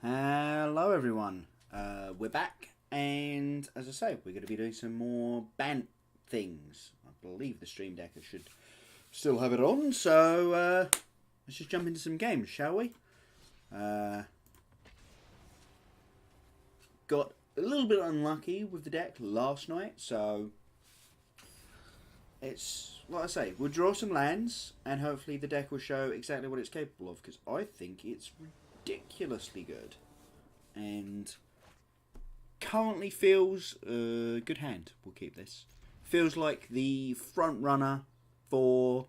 Hello everyone, we're back, and as I say, we're going to be doing some more Bant things. I believe the Stream Deck should still have it on, so let's just jump into some games, shall we? Got a little bit unlucky with the deck last night, so it's, like I say, we'll draw some lands, and hopefully the deck will show exactly what it's capable of, because I think it's ridiculously good. And currently feels a good hand. We'll keep this. Feels like the front runner for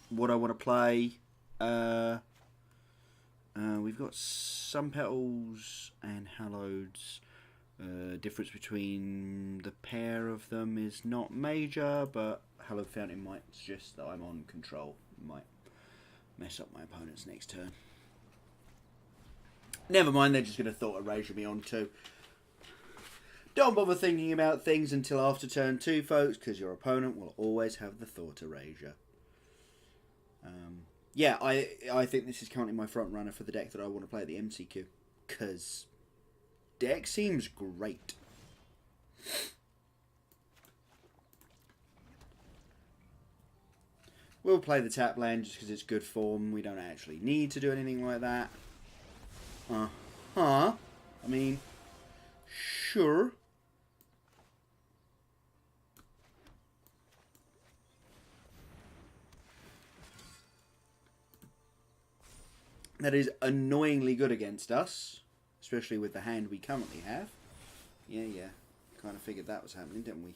what I want to play. We've got some petals and hallows. Difference between the pair of them is not major, but Hallowed Fountain might suggest that I'm on control. Might mess up my opponent's next turn. Never mind, they're just going to Thought Erasure me on too. Don't bother thinking about things until after turn 2, folks, because your opponent will always have the Thought Erasure. Yeah, I think this is currently my front runner for the deck that I want to play at the MCQ, because deck seems great. We'll play the tap land just because it's good form. We don't actually need to do anything like that. I mean, sure. That is annoyingly good against us, especially with the hand we currently have. Yeah. Kind of figured that was happening, didn't we?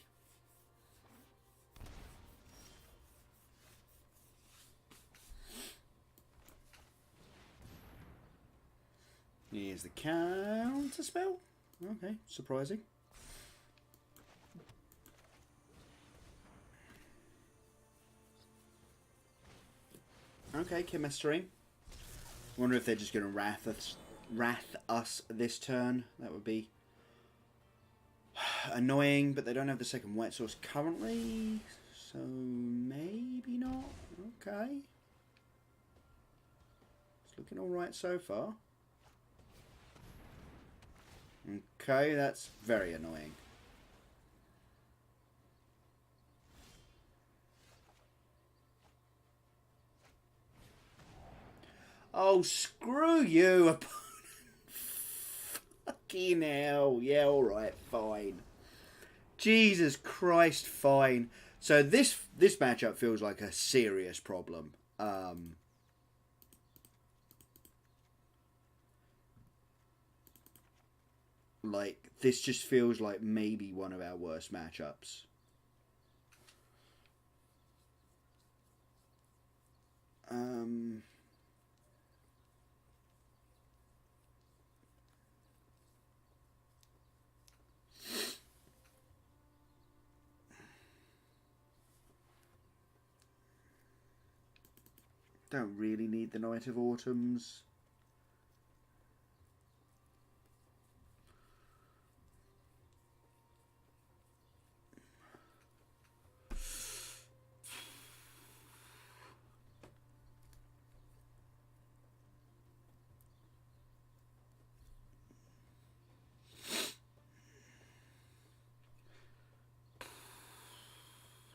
Here's the counter spell. Okay, surprising. Okay, chemistry. Wonder if they're just going to wrath us this turn. That would be annoying, but they don't have the second wet source currently, so maybe not. Okay. It's looking alright so far. Okay, that's very annoying. Oh, screw you, opponent. Fucking hell. Yeah, alright, fine. Jesus Christ, fine. So this matchup feels like a serious problem. Like, this just feels like maybe one of our worst matchups. Don't really need the Night of Autumns.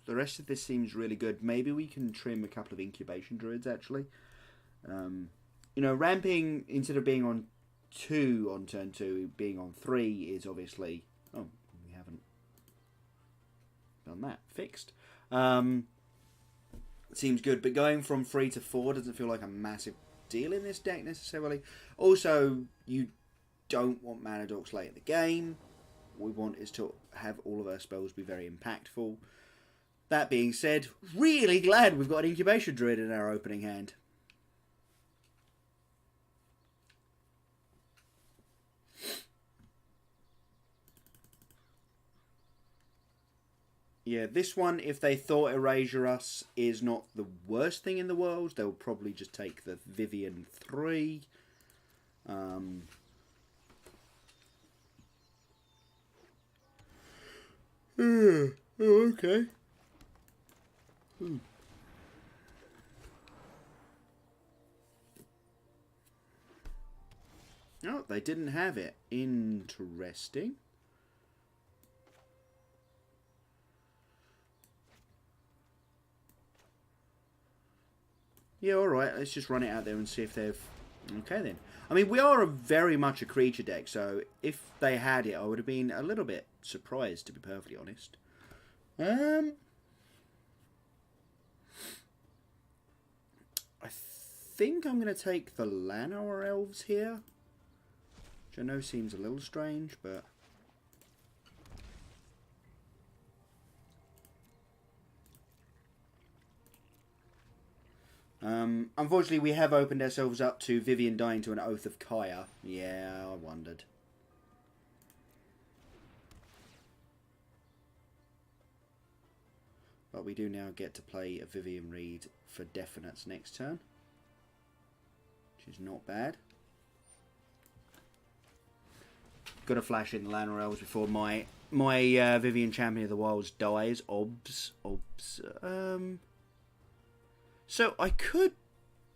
The rest of this seems really good. Maybe we can trim a couple of incubation druids, actually. You know, ramping, instead of being on 2 on turn 2, being on 3 is obviously... Oh, we haven't done that. Fixed. Seems good, but going from 3 to 4 doesn't feel like a massive deal in this deck, necessarily. Also, you don't want Mana Dorks late in the game. What we want is to have all of our spells be very impactful. That being said, really glad we've got an Incubation Druid in our opening hand. Yeah, this one, if they Thought Erasure us, is not the worst thing in the world. They'll probably just take the Vivian 3. Oh, okay. Oh, they didn't have it. Interesting. Yeah, alright. Let's just run it out there and see if they've... Okay, then. I mean, we are very much a creature deck, so if they had it, I would have been a little bit surprised, to be perfectly honest. I think I'm going to take the Llanowar Elves here. Which I know seems a little strange, but... unfortunately, we have opened ourselves up to Vivian dying to an Oath of Kaya. Yeah, I wondered. But we do now get to play a Vivian Reed for definites next turn. Which is not bad. Got to flash in the Llanowar Elves before my Vivian Champion of the Wilds dies. Obs. So I could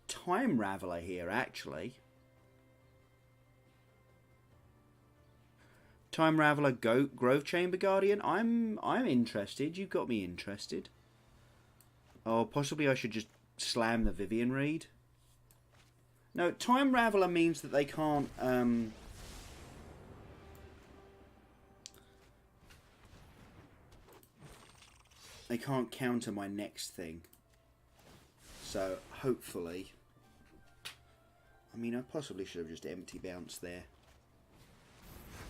Time Raveler here, actually. Time Raveler, Grove Chamber Guardian. I'm interested. You've got me interested. Oh, possibly I should just slam the Vivian Reed. No, Time Raveler means that they can't... they can't counter my next thing. So, hopefully... I mean, I possibly should have just empty bounced there.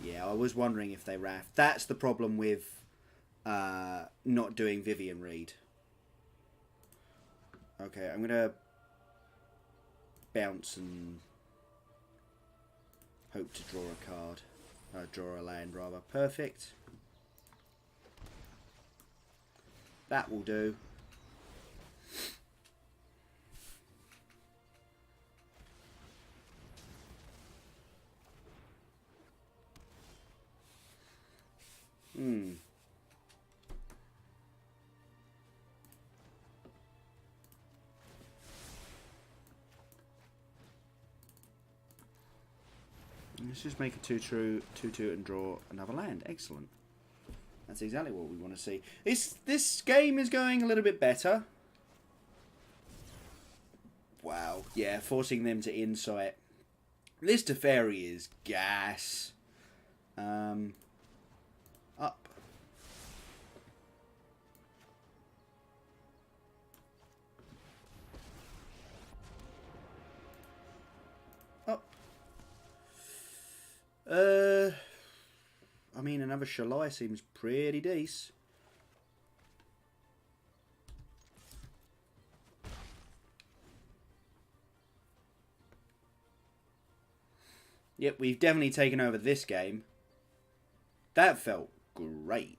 Yeah, I was wondering if they raft. That's the problem with not doing Vivian Reed. Okay, I'm going to bounce and hope to draw a card. Draw a land, rather. Perfect. That will do. Let's just make a 2/2 and draw another land. Excellent. That's exactly what we want to see. This game is going a little bit better. Wow. Yeah, forcing them to insight. This Teferi is gas. Up. Up. I mean, another Shalai seems pretty decent. Yep, we've definitely taken over this game. That felt great.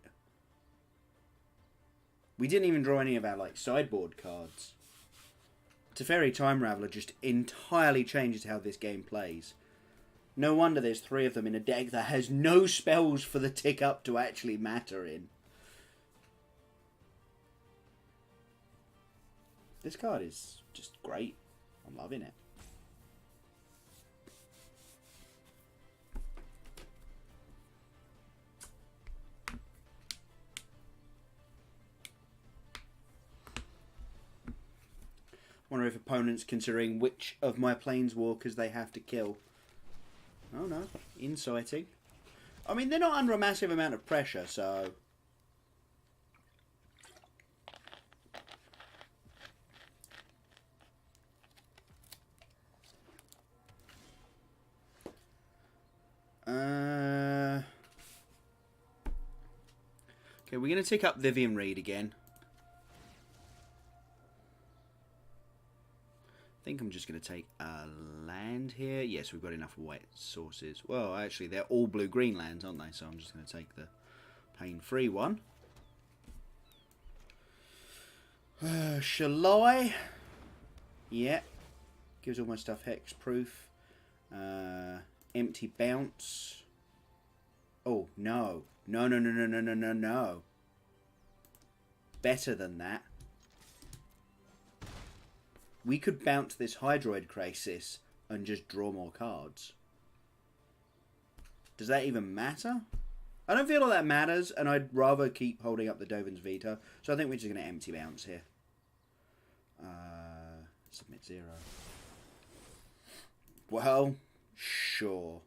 We didn't even draw any of our sideboard cards. Teferi Time Raveler just entirely changes how this game plays. No wonder there's 3 of them in a deck that has no spells for the tick up to actually matter in. This card is just great. I'm loving it. Wonder if opponents considering which of my planeswalkers they have to kill. Oh no, inciting. I mean, they're not under a massive amount of pressure, so... Okay, we're going to tick up Vivian Reed again. I think I'm just going to take a land here. Yes, we've got enough white sources. Well, actually, they're all blue-green lands, aren't they? So I'm just going to take the pain-free one. Shalai. Yeah. Gives all my stuff hex-proof. Empty bounce. Oh, no. No. Better than that. We could bounce this Hydroid Crisis and just draw more cards. Does that even matter? I don't feel like that matters, and I'd rather keep holding up the Dovin's Veto. So I think we're just going to empty bounce here. Submit 0. Well, sure.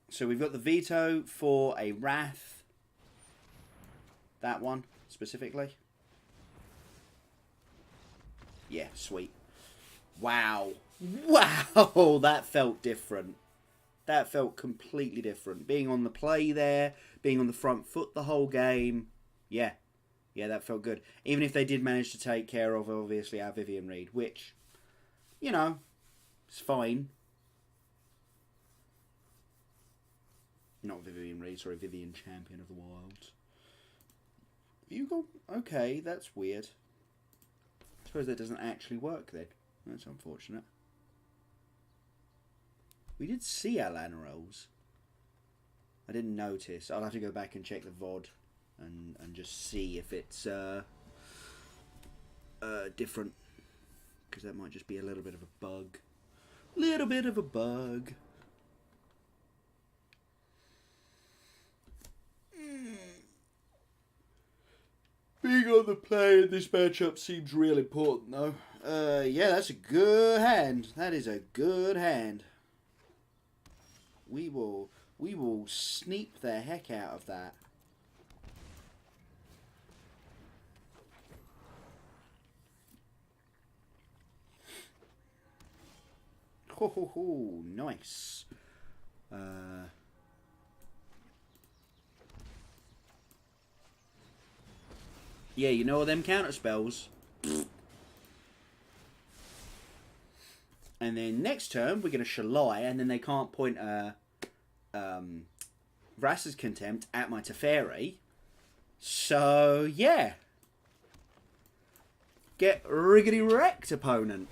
So we've got the veto for a Wrath. That one, specifically. Yeah, sweet. Wow. Wow, that felt different. That felt completely different. Being on the play there, being on the front foot the whole game. Yeah. Yeah, that felt good. Even if they did manage to take care of, obviously, our Vivian Reed, which, you know, it's fine. Not Vivian Reed, sorry, Vivian Champion of the Wilds. You go, okay, that's weird. I suppose that doesn't actually work then. That's unfortunate. We did see our Lana rolls. I didn't notice. I'll have to go back and check the VOD and just see if it's different. Because that might just be a little bit of a bug. Little bit of a bug. Being on the play in this matchup seems real important, though. Yeah, that's a good hand. That is a good hand. We will sneak the heck out of that. Ho ho ho! Nice. Yeah, you know all them counter spells. And then next turn we're gonna Shalai, and then they can't point Vrasa's Contempt at my Teferi. So yeah. Get riggedy wrecked, opponent.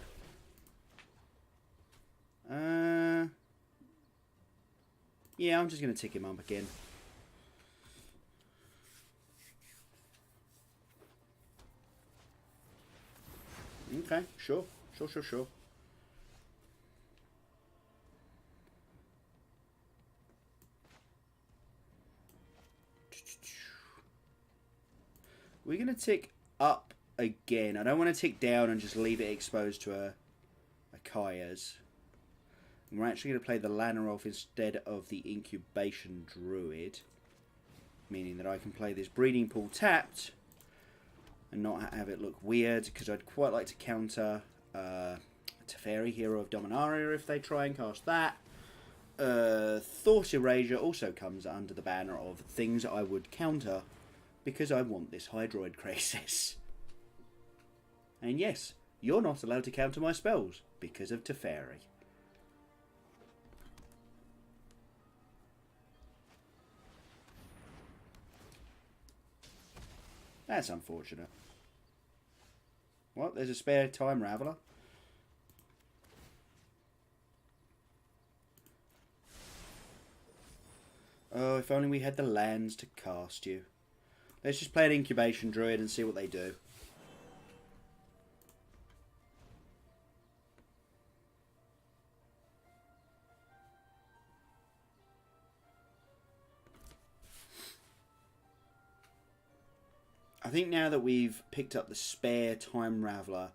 Yeah, I'm just gonna tick him up again. Okay, sure. Sure. We're going to tick up again. I don't want to tick down and just leave it exposed to a Kaya's. And we're actually going to play the Lanarolf instead of the Incubation Druid. Meaning that I can play this Breeding Pool tapped and not have it look weird, because I'd quite like to counter Teferi, Hero of Dominaria, if they try and cast that. Thought Erasure also comes under the banner of things I would counter, because I want this Hydroid Crisis. And yes, you're not allowed to counter my spells, because of Teferi. That's unfortunate. What? There's a spare Time Raveler? Oh, if only we had the lands to cast you. Let's just play an Incubation Druid and see what they do. I think now that we've picked up the spare Time Raveler,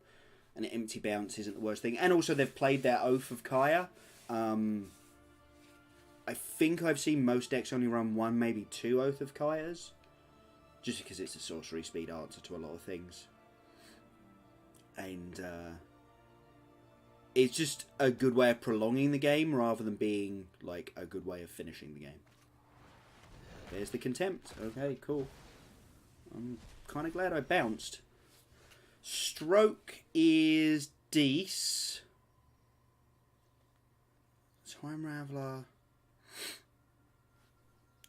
and an empty bounce isn't the worst thing. And also they've played their Oath of Kaya. I think I've seen most decks only run 1, maybe 2 Oath of Kayas. Just because it's a sorcery speed answer to a lot of things. And it's just a good way of prolonging the game rather than being like a good way of finishing the game. There's the Contempt. Okay, cool. I'm kind of glad I bounced. Stroke is Deece. Time Raveler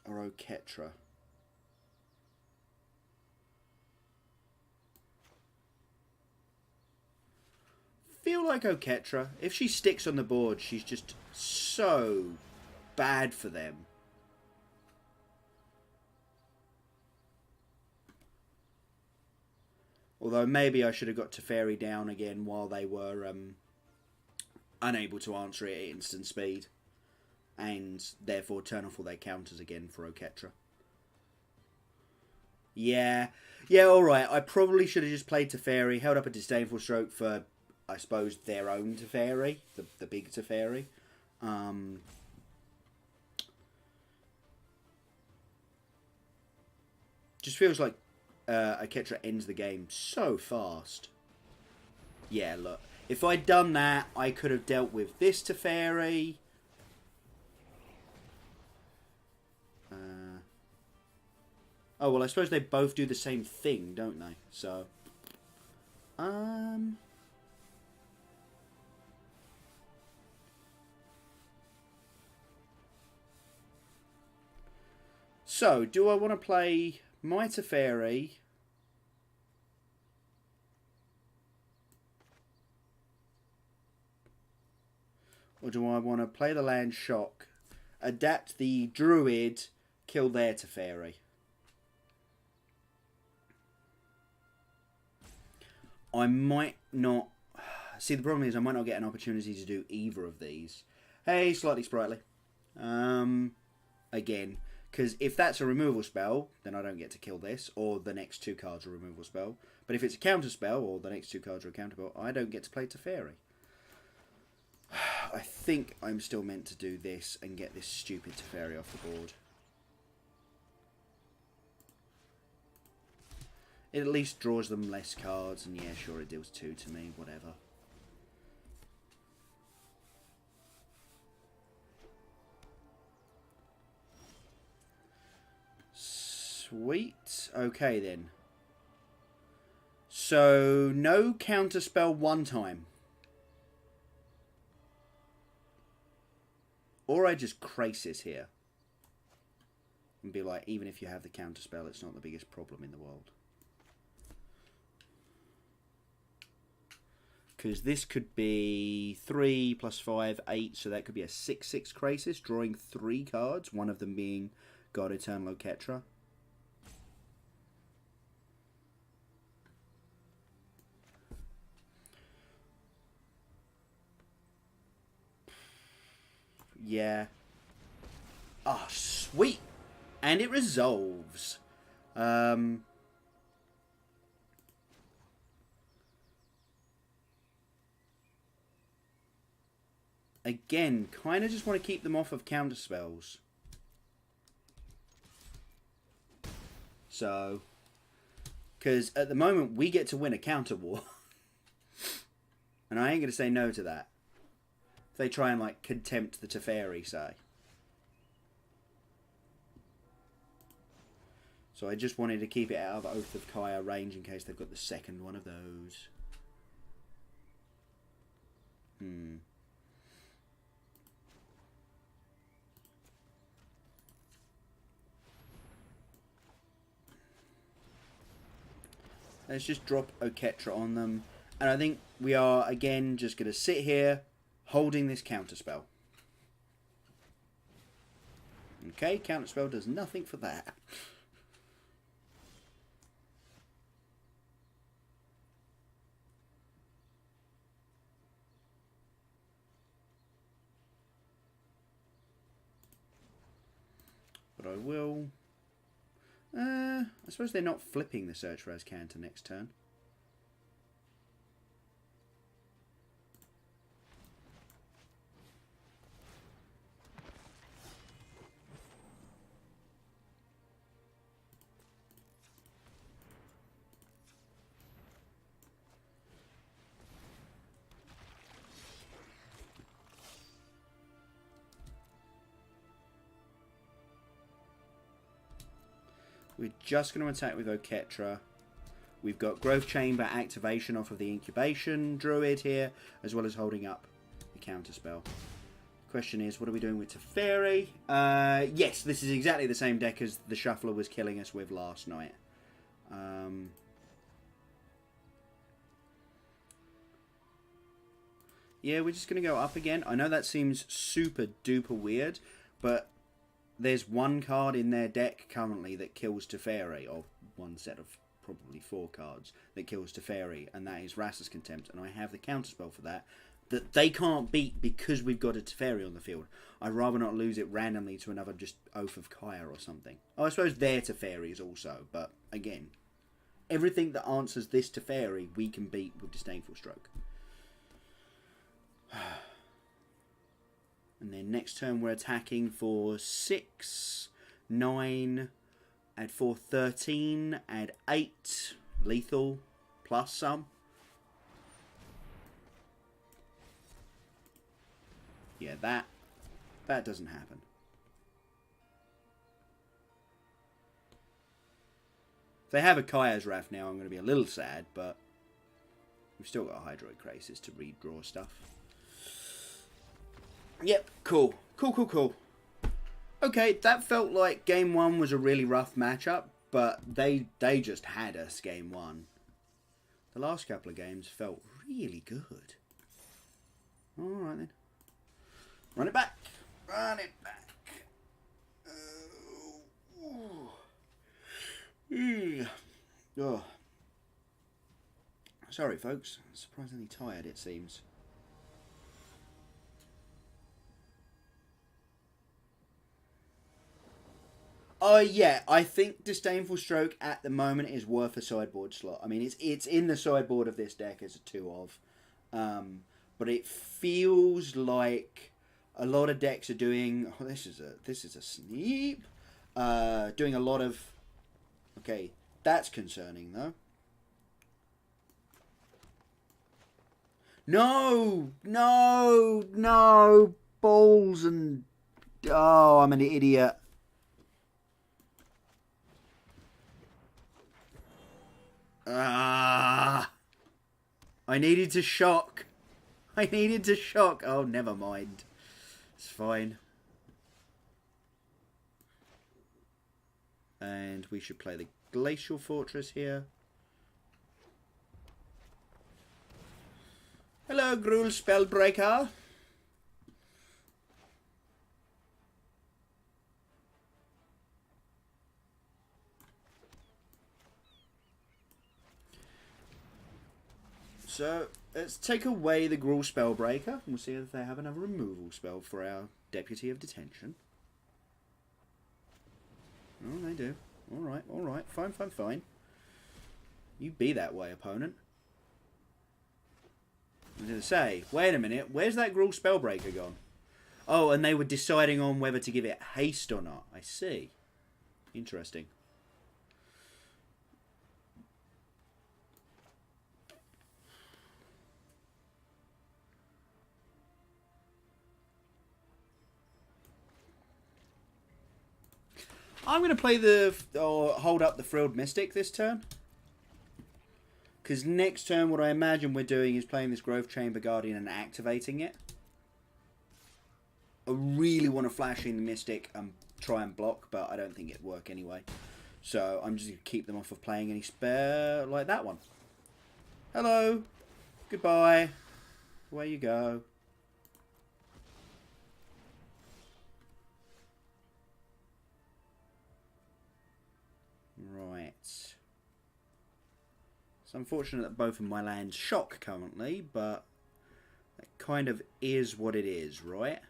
or Oketra. Feel like Oketra. If she sticks on the board, she's just so bad for them. Although maybe I should have got Teferi down again while they were unable to answer it at instant speed. And therefore turn off all their counters again for Oketra. Yeah, alright. I probably should have just played Teferi, held up a Disdainful Stroke for, I suppose, their own Teferi, the big Teferi. Just feels like Oketra ends the game so fast. Yeah, look. If I'd done that, I could have dealt with this Teferi. Oh, well, I suppose they both do the same thing, don't they? So, So, do I want to play my Teferi? Or do I want to play the land shock, adapt the Druid, kill their Teferi? I might not... See, the problem is I might not get an opportunity to do either of these. Hey, slightly sprightly. Again, because if that's a removal spell, then I don't get to kill this, or the next two cards are a removal spell. But if it's a counter spell, or the next two cards are a counter spell, I don't get to play Teferi. I think I'm still meant to do this and get this stupid Teferi off the board. It at least draws them less cards, and yeah, sure, it deals 2 to me, whatever. Sweet. Okay, then. So, no counterspell one time. Or I just Crisis here. And be like, even if you have the counterspell, it's not the biggest problem in the world. Because this could be 3 plus 5, 8, so that could be a 6/6 Crisis, drawing 3 cards, one of them being God Eternal Oketra. Yeah. Ah, oh, sweet! And it resolves. Again, kind of just want to keep them off of counter spells. So, because at the moment we get to win a counter war. And I ain't going to say no to that. If they try and like contempt the Teferi, say. So I just wanted to keep it out of Oath of Kaya range in case they've got the second one of those. Let's just drop Oketra on them. And I think we are, again, just going to sit here holding this counterspell. Okay, counterspell does nothing for that. But I will... I suppose they're not flipping the Search for Azcanta next turn. We're just going to attack with Oketra. We've got Growth Chamber activation off of the Incubation Druid here, as well as holding up the counterspell. Question is, what are we doing with Teferi? Yes, this is exactly the same deck as the Shuffler was killing us with last night. Yeah, we're just going to go up again. I know that seems super duper weird, but there's one card in their deck currently that kills Teferi, or one set of probably 4 cards that kills Teferi, and that is Rasta's Contempt, and I have the counterspell for that they can't beat because we've got a Teferi on the field. I'd rather not lose it randomly to another just Oath of Kaya or something. Oh, I suppose their Teferi is also, but again, everything that answers this Teferi we can beat with Disdainful Stroke. And then next turn we're attacking for 6, 9, add 4, 13, add 8, lethal, plus some. Yeah, that doesn't happen. If they have a Kaya's Wrath now, I'm going to be a little sad, but we've still got a Hydroid Crisis to redraw stuff. Yep, cool. Cool. Okay, that felt like game 1 was a really rough matchup, but they just had us game 1. The last couple of games felt really good. Alright then. Run it back. Oh. Sorry, folks. Surprisingly tired, it seems. Yeah, I think Disdainful Stroke at the moment is worth a sideboard slot. I mean, it's in the sideboard of this deck as a 2 of. But it feels like a lot of decks are doing... Oh, this is a sneep. Doing a lot of... Okay, that's concerning, though. No! Balls and... Oh, I'm an idiot. I needed to shock. Oh, never mind. It's fine. And we should play the Glacial Fortress here. Hello, Gruul Spellbreaker. So, let's take away the Gruul Spellbreaker. And we'll see if they have another removal spell for our Deputy of Detention. Oh, they do. Alright. Fine. You be that way, opponent. I was going to say, wait a minute, where's that Gruul Spellbreaker gone? Oh, and they were deciding on whether to give it haste or not. I see. Interesting. I'm going to play hold up the Frilled Mystic this turn. Because next turn, what I imagine we're doing is playing this Growth Chamber Guardian and activating it. I really want to flash in the Mystic and try and block, but I don't think it'd work anyway. So I'm just going to keep them off of playing any spare like that one. Hello. Goodbye. Away you go. Right. It's unfortunate that both of my lands shock currently, but that kind of is what it is, right?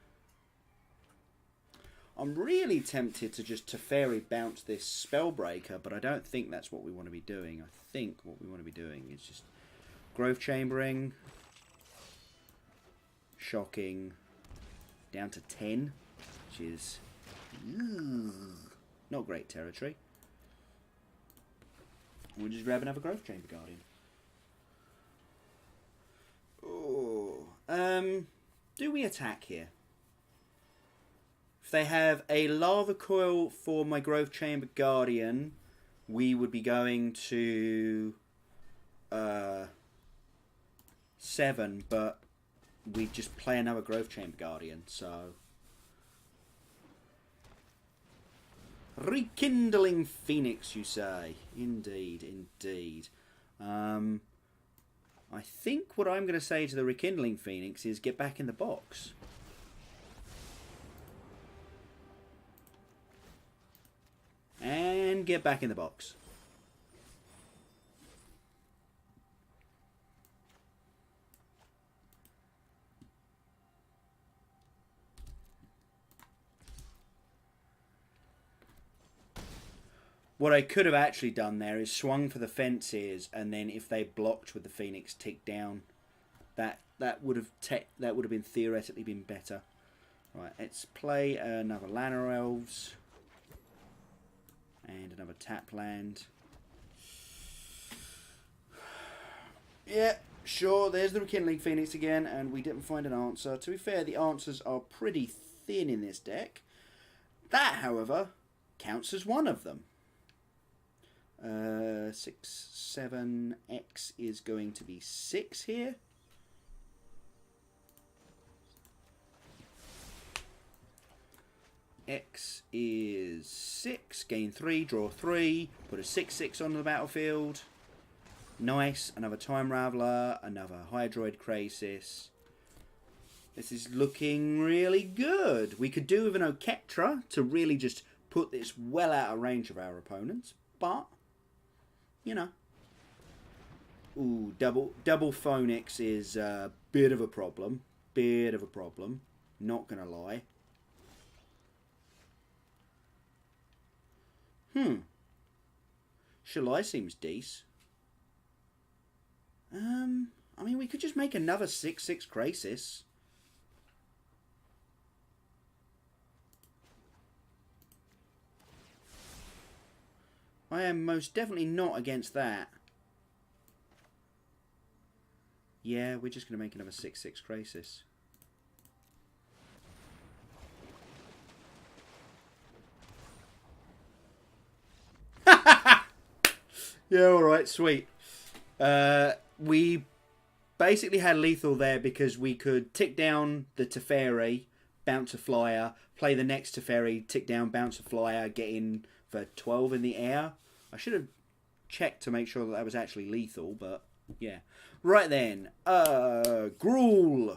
I'm really tempted to just Teferi bounce this Spellbreaker, but I don't think that's what we want to be doing. I think what we want to be doing is just Growth Chambering, shocking, down to 10, which is not great territory. We'll just grab another Growth Chamber Guardian. Oh, do we attack here? If they have a Lava Coil for my Growth Chamber Guardian, we would be going to 7, but we just play another Growth Chamber Guardian, so... Rekindling Phoenix, you say? Indeed. I think what I'm going to say to the Rekindling Phoenix is get back in the box. And get back in the box. What I could have actually done there is swung for the fences, and then if they blocked with the Phoenix, tick down. That would have been theoretically been better. Right, let's play another Lanner Elves and another tap land. Yeah, sure. There's the Rekindling Phoenix again, and we didn't find an answer. To be fair, the answers are pretty thin in this deck. That, however, counts as one of them. 6, 7, X is going to be 6 here. X is 6, gain 3, draw 3, put a 6/6 on the battlefield. Nice, another Time Raveler, another Hydroid Krasis. This is looking really good. We could do with an Oketra to really just put this well out of range of our opponents, but, you know. Ooh, double Phoenix is a bit of a problem. Bit of a problem. Not gonna lie. Shalai seems decent. I mean, we could just make another 6/6 Krasis. I am most definitely not against that. Yeah, we're just going to make another 6/6 Krasis. Yeah, alright, sweet. We basically had lethal there because we could tick down the Teferi, bounce a flyer, play the next Teferi, tick down, bounce a flyer, get in for 12 in the air. I should have checked to make sure that was actually lethal, but yeah. Right then, Gruul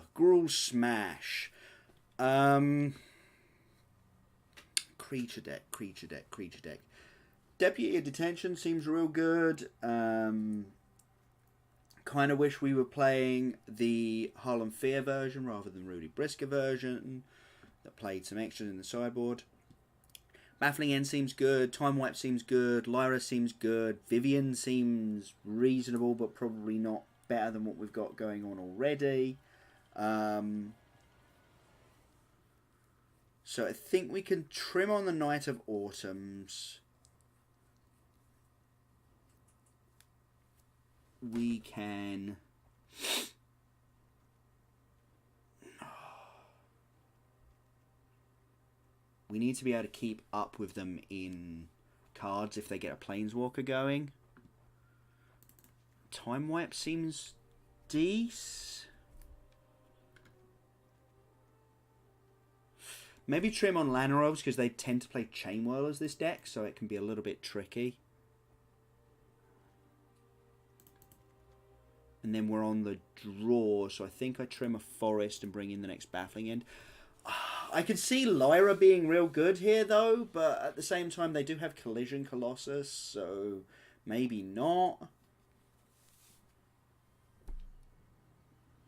Smash. Creature deck. Deputy of Detention seems real good. Kind of wish we were playing the Harlem Fear version rather than Rudy Brisker version that played some extras in the sideboard. Baffling End seems good. Time Wipe seems good. Lyra seems good. Vivian seems reasonable, but probably not better than what we've got going on already. So I think we can trim on the Night of Autumns. We can... We need to be able to keep up with them in cards if they get a Planeswalker going. Time Wipe seems decent. Maybe trim on Lanarovs because they tend to play Chain Whirlers this deck, so it can be a little bit tricky. And then we're on the draw, so I think I trim a Forest and bring in the next Baffling End. I could see Lyra being real good here, though, but at the same time, they do have Collision Colossus, so maybe not.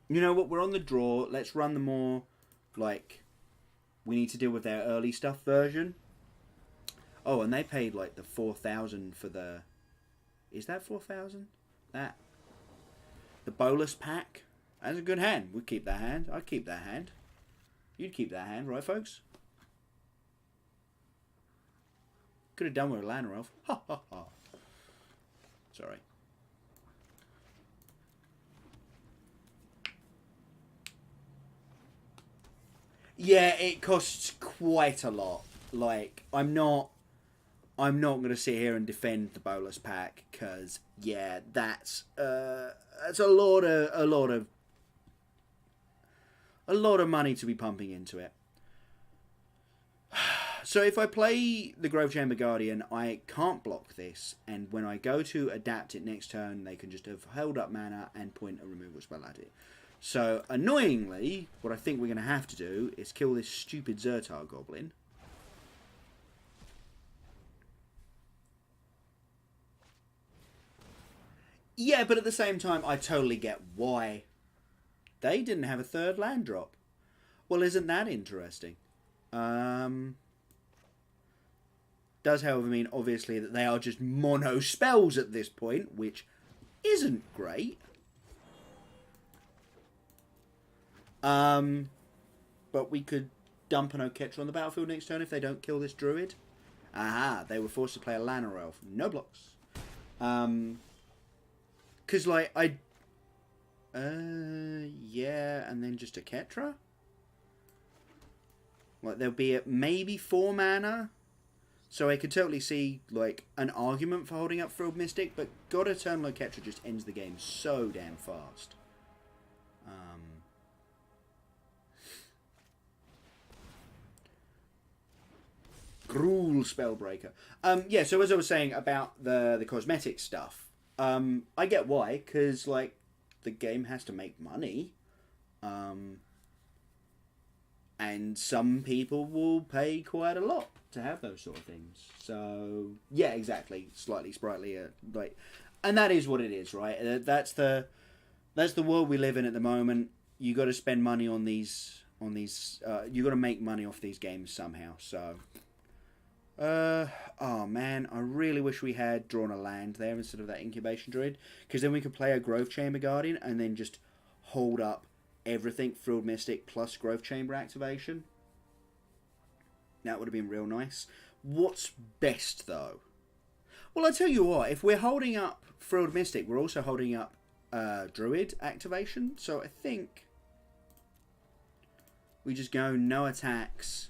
You know what? We're on the draw. Let's run the more, like, we need to deal with their early stuff version. Oh, and they paid, like, the 4,000 for the... Is that 4,000? That... The Bolus pack. That's a good hand. We'd keep that hand. I'd keep that hand. You'd keep that hand, right, folks? Could have done with a Lana Elf. Ha ha ha. Sorry. Yeah, it costs quite a lot. Like, I'm not going to sit here and defend the Bolus pack because, yeah, that's a lot of money to be pumping into it. So if I play the Grove Chamber Guardian, I can't block this, and when I go to adapt it next turn, they can just have held up mana and point a removal spell at it. So, annoyingly, what I think we're going to have to do is kill this stupid Zertar Goblin. Yeah, but at the same time, I totally get why. They didn't have a third land drop. Well, isn't that interesting? Does, however, mean, obviously, that they are just mono spells at this point, which isn't great. But we could dump an Oketra on the battlefield next turn if they don't kill this druid. Aha, they were forced to play a Llanowar Elf. No blocks. Because, like, yeah, and then just a Ketra? Like, there'll be maybe 4 mana. So I could totally see, like, an argument for holding up Frilled Mystic, but God Eternal Ketra just ends the game so damn fast. Gruul Spellbreaker. Yeah, so as I was saying about the cosmetic stuff, I get why, because, like, the game has to make money. And some people will pay quite a lot to have those sort of things. So, yeah, exactly. Slightly sprightly, like, and that is what it is, right? That's the world we live in at the moment. You got to spend money on these. You got to make money off these games somehow. So, oh man, I really wish we had drawn a land there instead of that incubation druid, because then we could play a Growth Chamber Guardian and then just hold up everything Frilled Mystic plus Growth Chamber activation. That would have been real nice. What's best though? Well, I tell you what, if we're holding up Frilled Mystic, we're also holding up Druid activation. So I think we just go no attacks.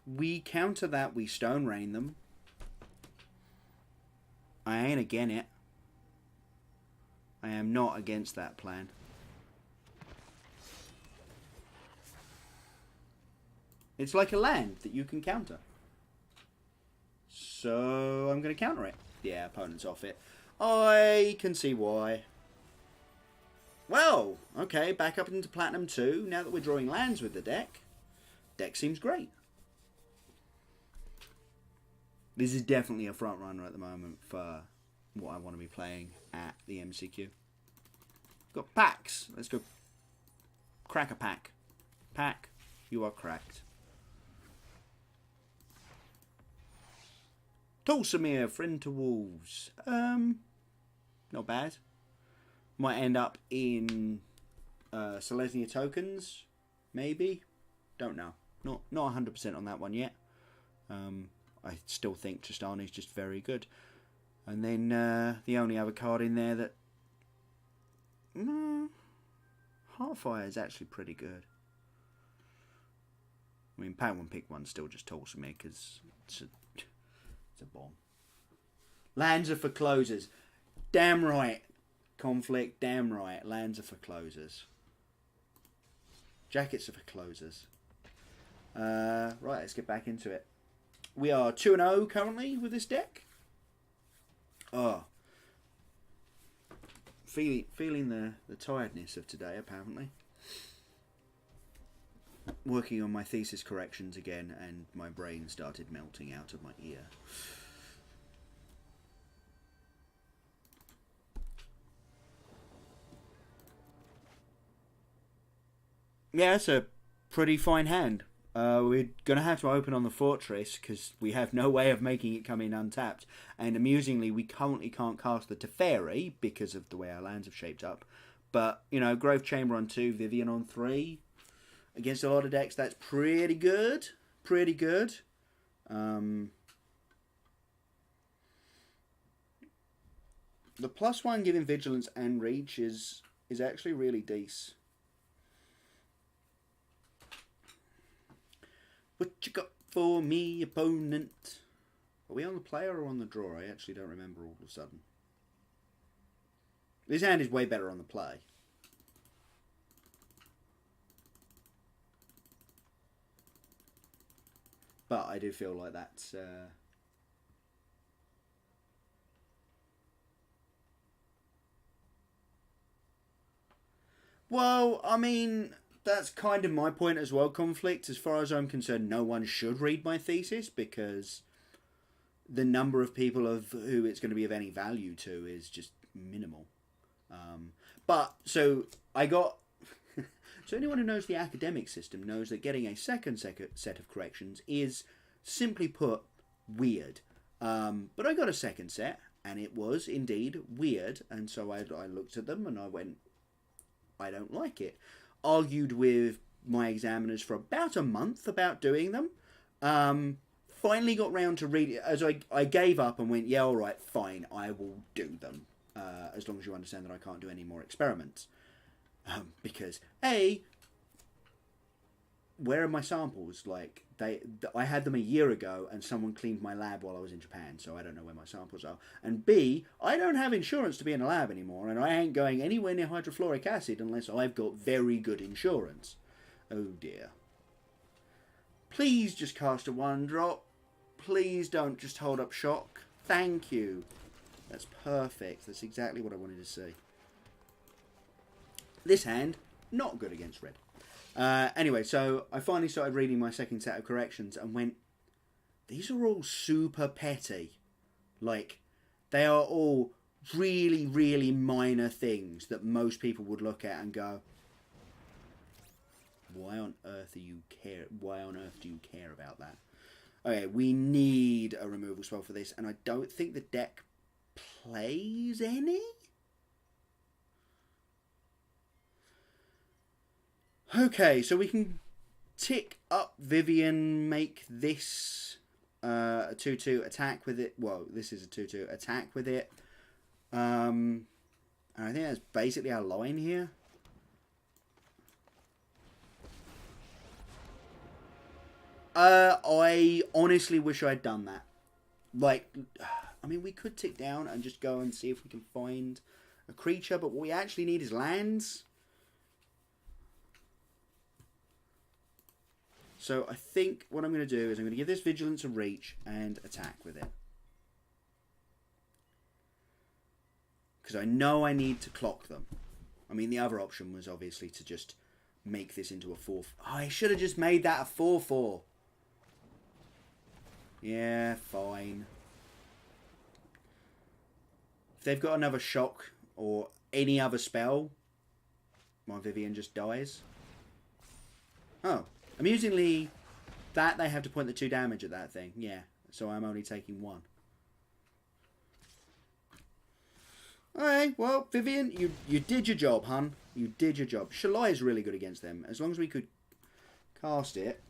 We counter that, we Stone Rain them. I ain't against it. I am not against that plan. It's like a land that you can counter. So I'm going to counter it. Yeah, opponent's off it. I can see why. Well, okay, back up into Platinum 2. Now that we're drawing lands with the deck, deck seems great. This is definitely a front runner at the moment for what I want to be playing at the MCQ. Got packs. Let's go crack a pack. Pack, you are cracked. Tolsimir, Friend to Wolves. Not bad. Might end up in Selesnya tokens, maybe. Don't know. Not 100% on that one yet. I still think Tristani's just very good. And then the only other card in there that Heartfire is actually pretty good. I mean, Pound One Pick One's still just Tolsimir because it's a bomb. Lands are for closers. Damn right. Conflict, damn right. Lands are for closers. Jackets are for closers. Right, let's get back into it. We are 2-0 currently with this deck. Oh. Feeling the tiredness of today, apparently. Working on my thesis corrections again, and my brain started melting out of my ear. Yeah, it's a pretty fine hand. We're going to have to open on the Fortress because we have no way of making it come in untapped. And amusingly, we currently can't cast the Teferi because of the way our lands have shaped up. But, you know, Growth Chamber on 2, Vivian on 3. Against a lot of decks, that's pretty good. Pretty good. The +1 giving Vigilance and Reach is actually really decent. What you got for me, opponent? Are we on the player or on the draw? I actually don't remember all of a sudden. This hand is way better on the play. But I do feel like that's... Well, I mean... That's kind of my point as well, Conflict. As far as I'm concerned, no one should read my thesis because the number of people of who it's going to be of any value to is just minimal. But so I got. So anyone who knows the academic system knows that getting a second set of corrections is, simply put, weird. But I got a second set, and it was indeed weird. And so I looked at them and I went, I don't like it. Argued with my examiners for about a month about doing them. Finally got round to reading it, as I gave up and went, yeah, all right, fine, I will do them. As long as you understand that I can't do any more experiments. Because, A, where are my samples? Like, I had them a year ago and someone cleaned my lab while I was in Japan, so I don't know where my samples are. And B, I don't have insurance to be in a lab anymore, and I ain't going anywhere near hydrofluoric acid unless I've got very good insurance. Oh dear. Please just cast a 1-drop. Please don't just hold up shock. Thank you. That's perfect. That's exactly what I wanted to see. This hand, not good against red. Anyway, so I finally started reading my second set of corrections and went, these are all super petty. Like, they are all really, really minor things that most people would look at and go, why on earth do you care about that? Okay, we need a removal spell for this, and I don't think the deck plays any? Okay, so we can tick up Vivian, make this a 2-2 attack with it. Well, this is a 2-2 attack with it. And I think that's basically our line here. I honestly wish I'd done that. Like, I mean, we could tick down and just go and see if we can find a creature, but what we actually need is lands. So I think what I'm going to do is I'm going to give this Vigilance a reach and attack with it. Because I know I need to clock them. I mean, the other option was obviously to just make this into a 4-4. Oh, I should have just made that a 4-4. Yeah, fine. If they've got another shock or any other spell, my Vivian just dies. Oh. Amusingly, that they have to point the 2 damage at that thing. Yeah, so I'm only taking 1. Alright, well, Vivian, you did your job, hun. You did your job. Shalai is really good against them. As long as we could cast it.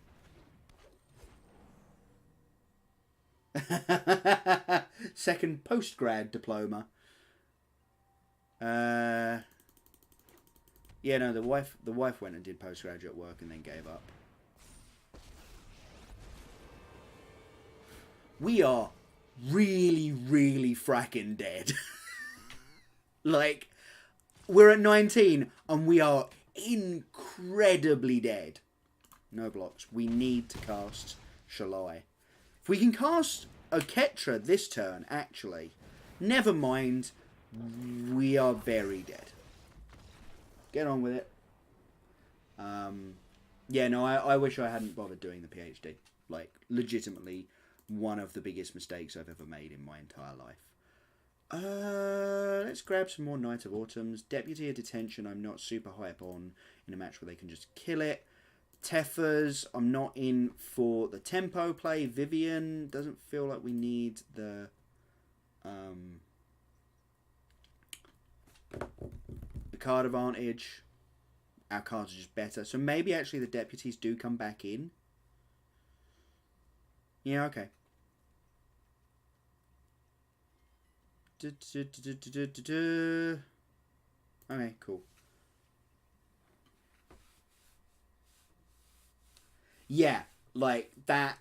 Second post-grad diploma. Yeah, no, the wife went and did postgraduate work and then gave up. We are really, really fracking dead. Like, we're at 19 and we are incredibly dead. No blocks. We need to cast Shalai. If we can cast a Ketra this turn, actually, never mind, we are very dead. Get on with it. Yeah, no, I wish I hadn't bothered doing the PhD. Like, legitimately, one of the biggest mistakes I've ever made in my entire life. Let's grab some more Knight of Autumns. Deputy of Detention, I'm not super hype on in a match where they can just kill it. Teffers, I'm not in for the tempo play. Vivian, doesn't feel like we need the card advantage. Our cards are just better. So maybe actually the deputies do come back in. Yeah, okay. Okay, cool. Yeah, like that.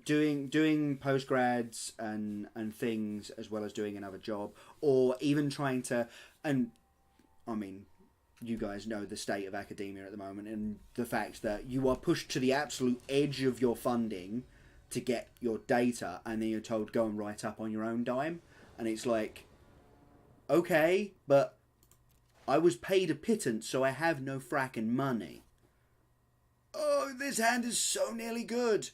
Doing postgrads and things as well as doing another job, or even trying to, and I mean, you guys know the state of academia at the moment and the fact that you are pushed to the absolute edge of your funding to get your data, and then you're told go and write up on your own dime, and it's like, okay, but I was paid a pittance, so I have no fracking money. Oh, this hand is so nearly good.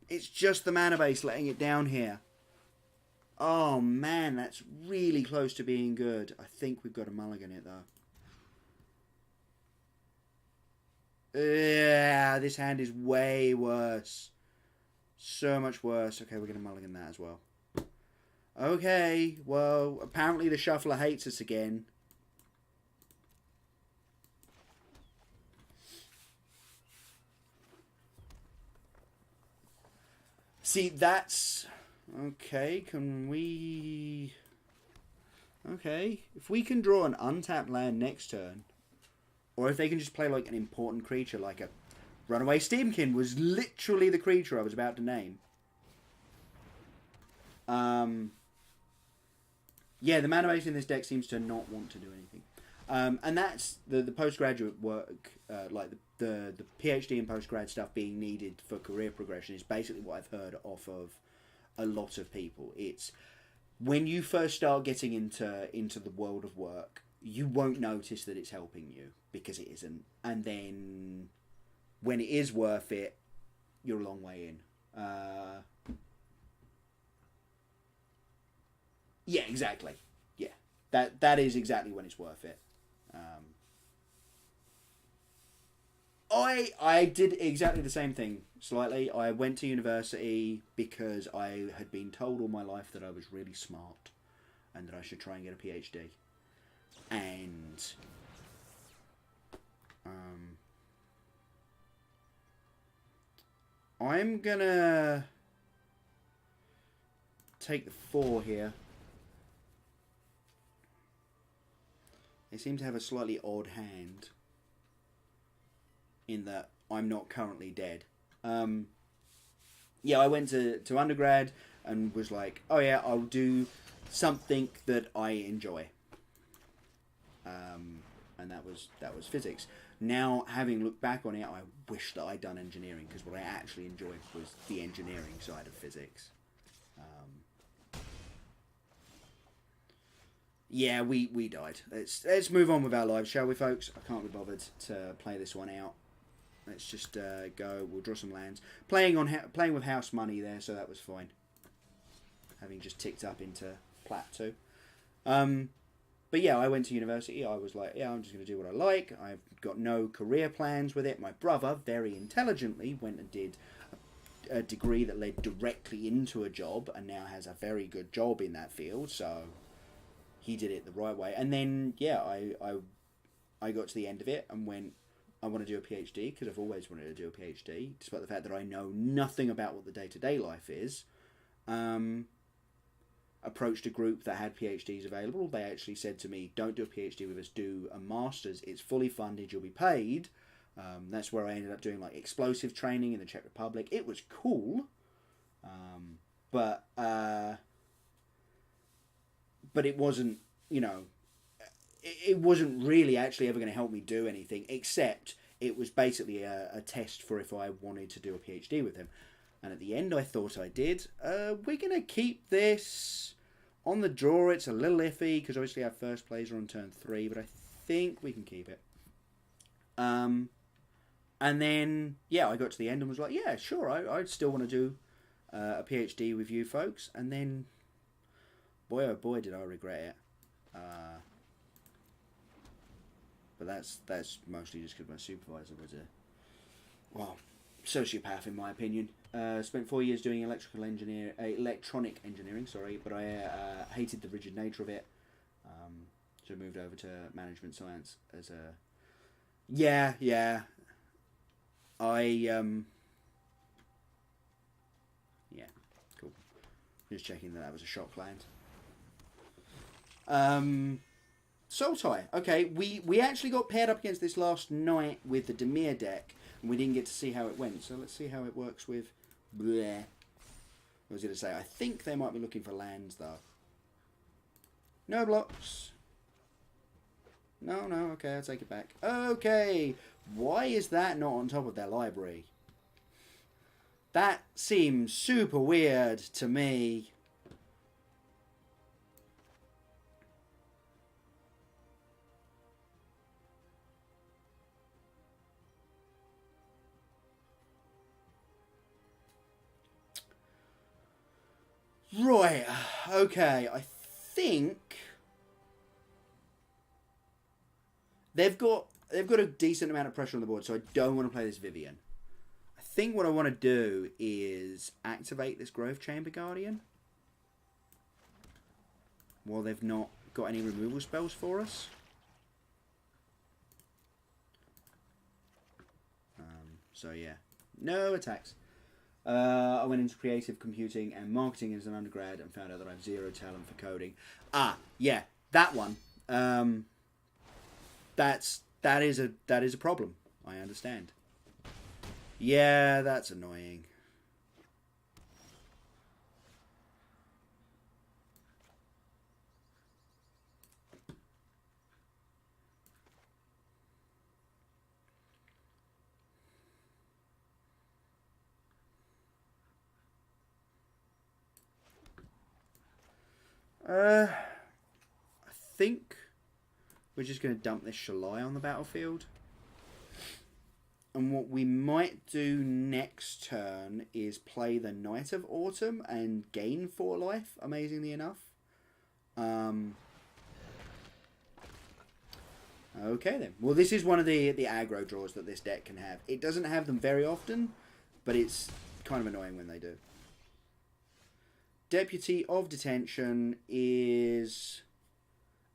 It's just the mana base letting it down here. Oh man, that's really close to being good. I think we've got to mulligan it though. Yeah, this hand is way worse. So much worse. Okay, we're going to mulligan that as well. Okay, well, apparently the shuffler hates us again. See, that's... Okay, can we... Okay, if we can draw an untapped land next turn, or if they can just play like an important creature, like a Runaway Steamkin was literally the creature I was about to name. Yeah, the mana base in this deck seems to not want to do anything. And that's the postgraduate work, like the PhD and postgrad stuff being needed for career progression is basically what I've heard off of a lot of people. It's when you first start getting into the world of work, you won't notice that it's helping you because it isn't. And then when it is worth it, you're a long way in. Yeah, exactly. Yeah, that is exactly when it's worth it. I did exactly the same thing. Slightly, I went to university because I had been told all my life that I was really smart and that I should try and get a PhD. And I'm gonna take the 4 here. They seem to have a slightly odd hand in that I'm not currently dead. Yeah, I went to undergrad and was like, oh yeah, I'll do something that I enjoy. And that was physics. Now, having looked back on it, I wish that I'd done engineering because what I actually enjoyed was the engineering side of physics. Yeah, we died. Let's move on with our lives, shall we, folks? I can't be bothered to play this one out. Let's just go. We'll draw some lands. Playing with house money there, so that was fine. Having just ticked up into Plat 2. But yeah, I went to university. I was like, yeah, I'm just going to do what I like. I've got no career plans with it. My brother, very intelligently, went and did a degree that led directly into a job and now has a very good job in that field. So he did it the right way. And then, yeah, I got to the end of it and went, I want to do a PhD because I've always wanted to do a PhD, despite the fact that I know nothing about what the day-to-day life is. Approached a group that had PhDs available. They actually said to me, don't do a PhD with us, do a master's. It's fully funded, you'll be paid. That's where I ended up doing like explosive training in the Czech Republic. It was cool. But it wasn't, it wasn't really actually ever going to help me do anything, except it was basically a test for if I wanted to do a PhD with him. And at the end, I thought I did. We're going to keep this on the draw. It's a little iffy because obviously our first plays are on turn 3, but I think we can keep it. And then, yeah, I got to the end and was like, yeah, sure, I'd still want to do a PhD with you folks. And then, boy, oh boy, did I regret it. But that's mostly just because my supervisor was sociopath in my opinion. Spent 4 years doing electronic engineering, but I hated the rigid nature of it. So moved over to management science as a... Yeah. Yeah, cool. Just checking that was a shock land. Sultai. Okay, we actually got paired up against this last night with the Demir deck, and we didn't get to see how it went. So let's see how it works with... Bleh. What was I going to say? I think they might be looking for lands, though. No blocks. No, okay, I'll take it back. Okay, why is that not on top of their library? That seems super weird to me. Right, Okay, I think they've got a decent amount of pressure on the board, so I don't want to play this Vivian. I think what I want to do is activate this Growth Chamber Guardian while they've not got any removal spells for us. So yeah, no attacks. I went into creative computing and marketing as an undergrad and found out that I have zero talent for coding. Ah, yeah, that one. That is a problem. I understand. Yeah, that's annoying. I think we're just going to dump this Shalai on the battlefield. And what we might do next turn is play the Knight of Autumn and gain 4 life, amazingly enough. Okay then. Well, this is one of the aggro draws that this deck can have. It doesn't have them very often, but it's kind of annoying when they do. Deputy of Detention is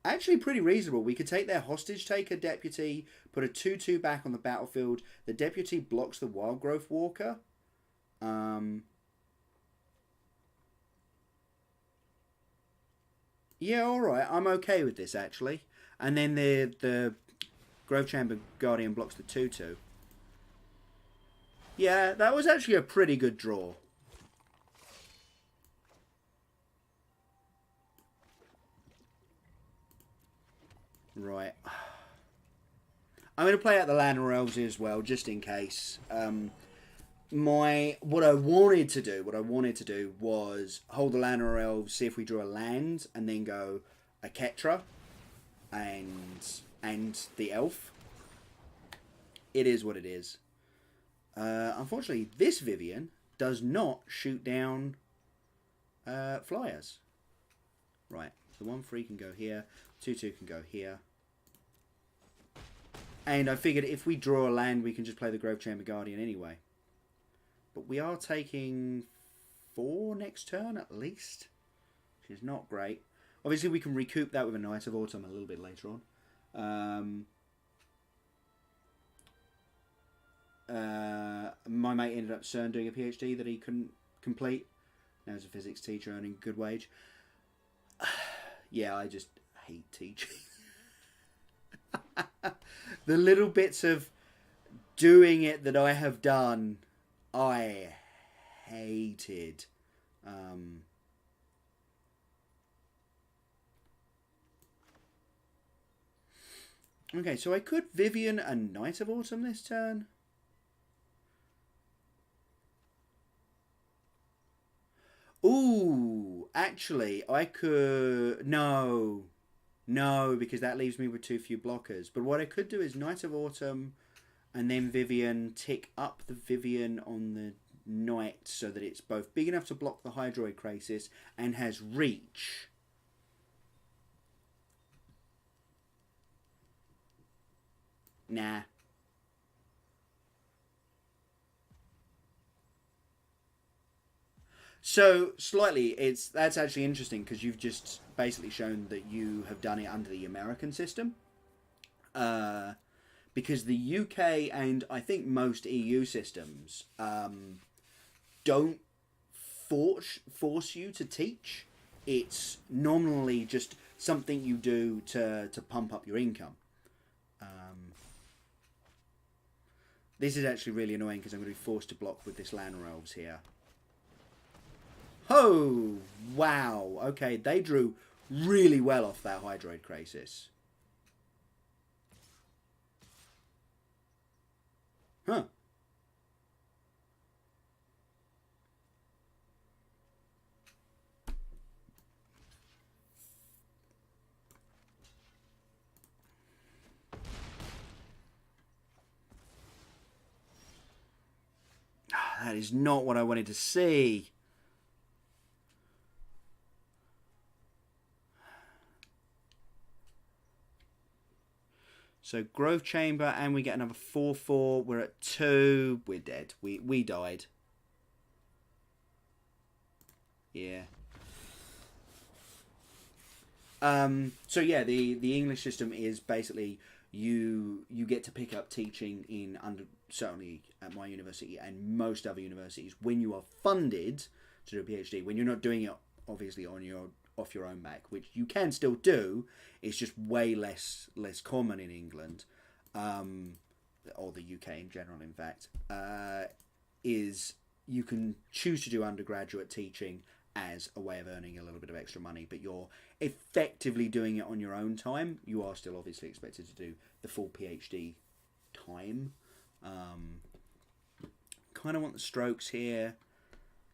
actually pretty reasonable. We could take their Hostage Taker Deputy, put a 2/2 back on the battlefield. The Deputy blocks the Wild Growth Walker. Yeah, alright. I'm okay with this, actually. And then the Growth Chamber Guardian blocks the 2/2. Yeah, that was actually a pretty good draw. Right. I'm going to play out the Llanowar Elves as well, just in case. What I wanted to do was hold the Llanowar Elves, see if we drew a land, and then go a Ketra and the Elf. It is what it is. Unfortunately, this Vivian does not shoot down flyers. Right, the 1/3 can go here, 2/2 can go here. And I figured if we draw a land, we can just play the Growth Chamber Guardian anyway. But we are taking 4 next turn at least, which is not great. Obviously, we can recoup that with a Knight of Autumn a little bit later on. My mate ended up CERN doing a PhD that he couldn't complete. Now he's a physics teacher earning a good wage. Yeah, I just hate teaching. The little bits of doing it that I have done, I hated. Okay, so I could Vivian a Knight of Autumn this turn. Ooh, actually, I could... No, because that leaves me with too few blockers. But what I could do is Knight of Autumn and then Vivian, tick up the Vivian on the Knight so that it's both big enough to block the Hydroid Crisis and has reach. Nah. So, slightly, that's actually interesting because you've just basically shown that you have done it under the American system. Because the UK and I think most EU systems don't force you to teach. It's normally just something you do to pump up your income. This is actually really annoying because I'm going to be forced to block with this Llanowar Elves here. Oh, wow. Okay, they drew really well off that Hydroid Crisis. Huh. That is not what I wanted to see. So Growth Chamber, and we get another 4/4. We're at 2. We're dead. We died. Yeah. So yeah, the English system is basically you get to pick up teaching in certainly at my university and most other universities when you are funded to do a PhD. When you're not doing it obviously off your own back, which you can still do, it's just way less common in England, or the UK in general. In fact, is you can choose to do undergraduate teaching as a way of earning a little bit of extra money, but you're effectively doing it on your own time. You are still obviously expected to do the full PhD time. Kind of want the strokes here.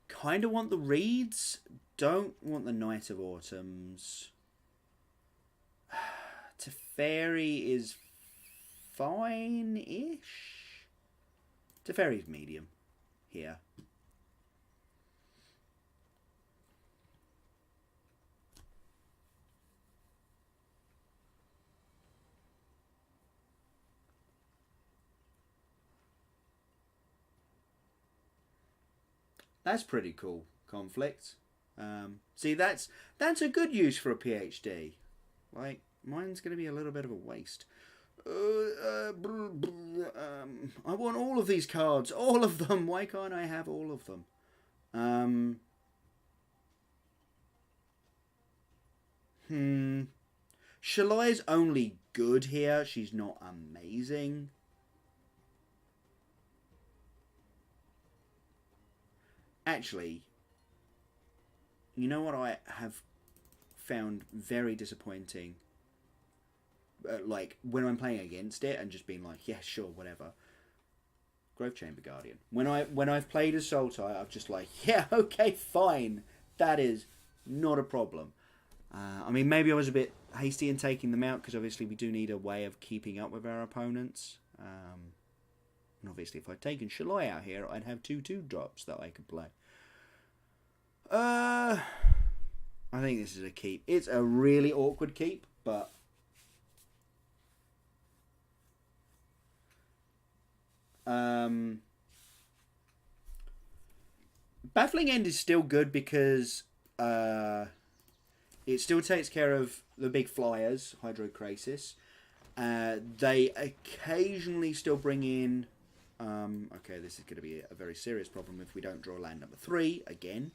Kind of want the reeds. Don't want the Night of Autumns. Teferi is fine-ish. Teferi's medium here. That's pretty cool. Conflict. See, that's a good use for a PhD. Like, mine's going to be a little bit of a waste. I want all of these cards. All of them. Why can't I have all of them? Shalai's only good here. She's not amazing. Actually, you know what I have found very disappointing? Like, when I'm playing against it and just being like, yeah, sure, whatever. Growth Chamber Guardian. When I've played as Sultai, I've just like, yeah, okay, fine. That is not a problem. I mean, maybe I was a bit hasty in taking them out, because obviously we do need a way of keeping up with our opponents. And obviously, if I'd taken Shalai out here, I'd have 2/2 drops that I could play. I think this is a keep. It's a really awkward keep, but Baffling End is still good because it still takes care of the big flyers, Hydrocrasis. They occasionally still bring in... okay, this is going to be a very serious problem if we don't draw land number 3 again.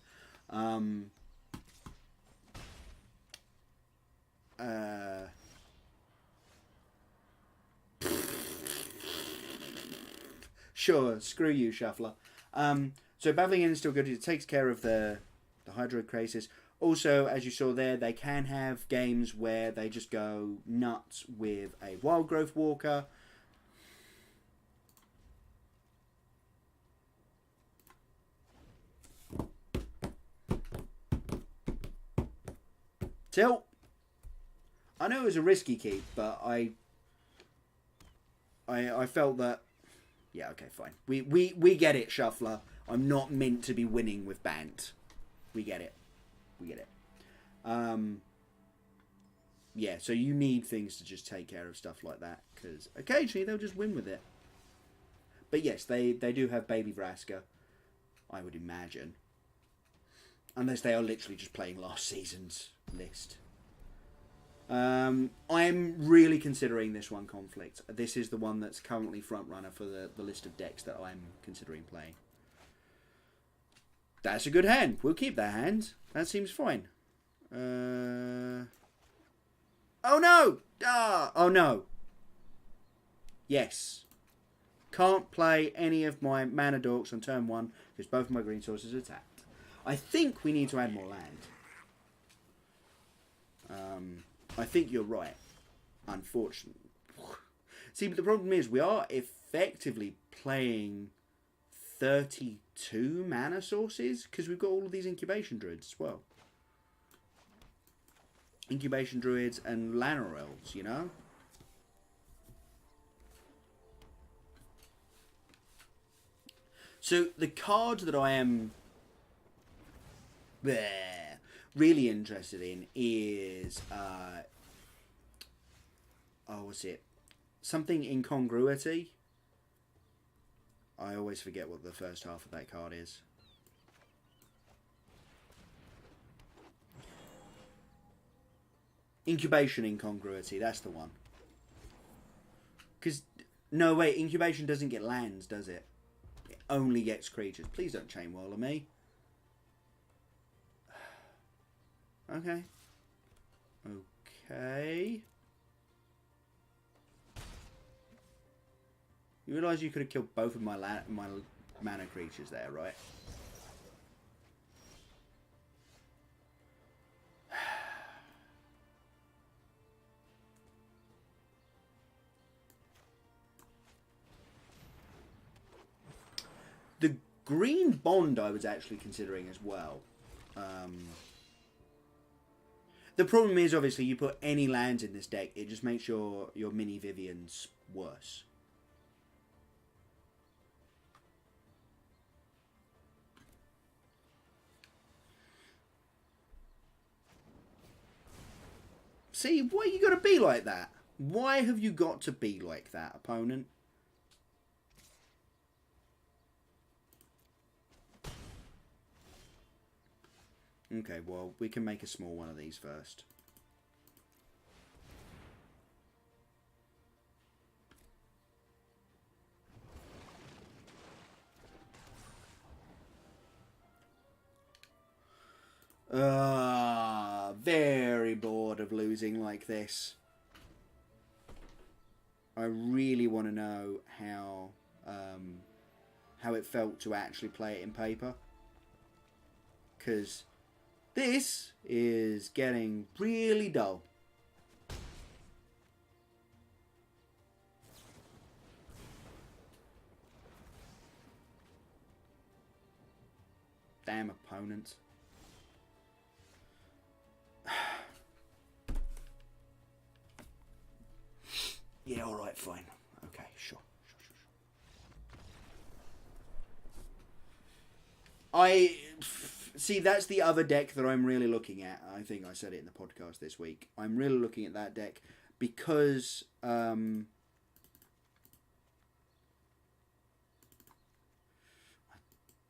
Sure, screw you, Shuffler. So Babbling End is still good. It takes care of the Hydrocrasis. Also, as you saw there, they can have games where they just go nuts with a Wild Growth Walker. Tilt. I know it was a risky keep, but I felt that... Yeah, okay, fine. We get it, Shuffler. I'm not meant to be winning with Bant. We get it. We get it. Yeah, so you need things to just take care of stuff like that, because occasionally they'll just win with it. But yes, they do have Baby Vraska, I would imagine. Unless they are literally just playing last season's list. I'm really considering this one, Conflict. This is the one that's currently front runner for the list of decks that I'm considering playing. That's a good hand. We'll keep that hand. That seems fine. Oh no! Oh no! Yes. Can't play any of my mana dorks on turn 1 because both of my green sources are attacked. I think we need to add more land. I think you're right. Unfortunately. See, but the problem is we are effectively playing 32 mana sources because we've got all of these incubation druids as well. Incubation druids and Llanowar elves, you know? So the card that I am really interested in is what's it? something incongruity. I always forget what the first half of that card is. Incubation incongruity, that's the one. Because, no wait, incubation doesn't get lands, does it? It only gets creatures. Please don't chain whirl me. Okay. Okay. You realise you could have killed both of my mana creatures there, right? The green bond I was actually considering as well. The problem is, obviously, you put any lands in this deck, it just makes your mini Vivians worse. See, why you got to be like that? Why have you got to be like that, opponent? Okay, well, we can make a small one of these first. Very bored of losing like this. I really want to know how it felt to actually play it in paper. Because this is getting really dull. Damn opponent. Yeah, alright, fine. Okay, sure. See, that's the other deck that I'm really looking at. I think I said it in the podcast this week. I'm really looking at that deck because I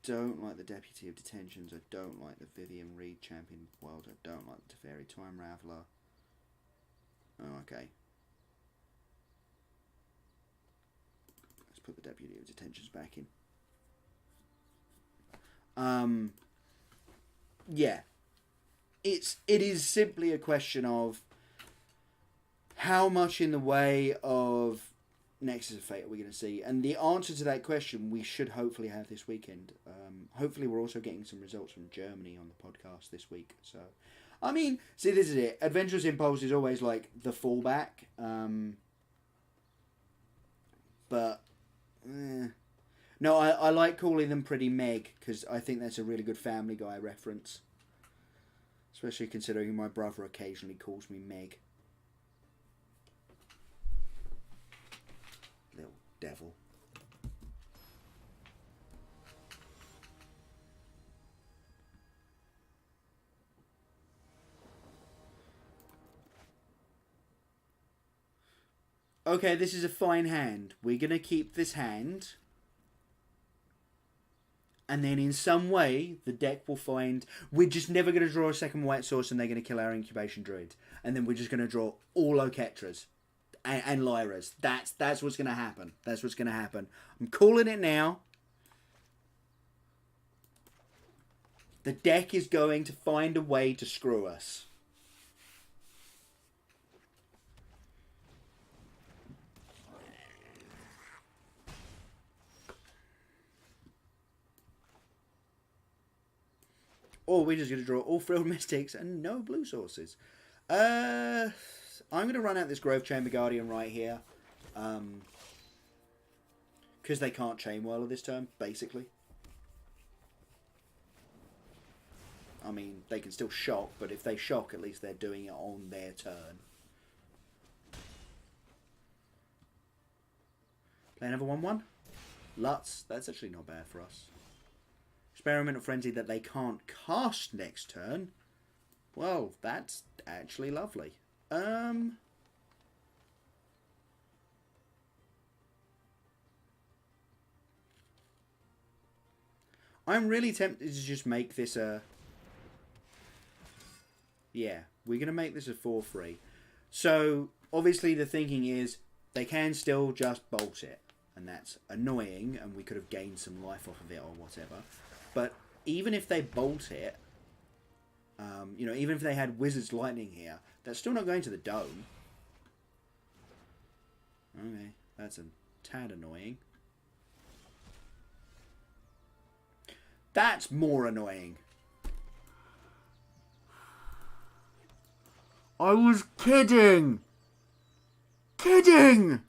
don't like the Deputy of Detentions. I don't like the Vivian Reed Champion World. I don't like the Teferi Time Raveler. Oh, okay. Let's put the Deputy of Detentions back in. Yeah. It is simply a question of how much in the way of Nexus of Fate are we going to see? And the answer to that question we should hopefully have this weekend. Hopefully we're also getting some results from Germany on the podcast this week. So, I mean, see, this is it. Adventurous Impulse is always like the fallback. No, I like calling them Pretty Meg because I think that's a really good Family Guy reference. Especially considering my brother occasionally calls me Meg. Little devil. Okay, this is a fine hand. We're going to keep this hand. And then in some way, the deck will find... We're just never going to draw a second white source and they're going to kill our Incubation Druid. And then we're just going to draw all Oketras and Lyras. That's what's going to happen. That's what's going to happen. I'm calling it now. The deck is going to find a way to screw us. Or we're just going to draw all Frilled Mystics and no blue sources. I'm going to run out this Grove Chamber Guardian right here. Because they can't Chain Whirler this turn, basically. I mean, they can still shock, but if they shock, at least they're doing it on their turn. Play another 1/1. Lutz, that's actually not bad for us. Experimental Frenzy that they can't cast next turn. Well, that's actually lovely. I'm really tempted to just make this a... Yeah, we're going to make this a 4-3. So, obviously the thinking is they can still just bolt it. And that's annoying, and we could have gained some life off of it or whatever. But even if they bolt it, you know, even if they had Wizard's Lightning here, that's still not going to the dome. Okay, that's a tad annoying. That's more annoying. I was kidding! Kidding!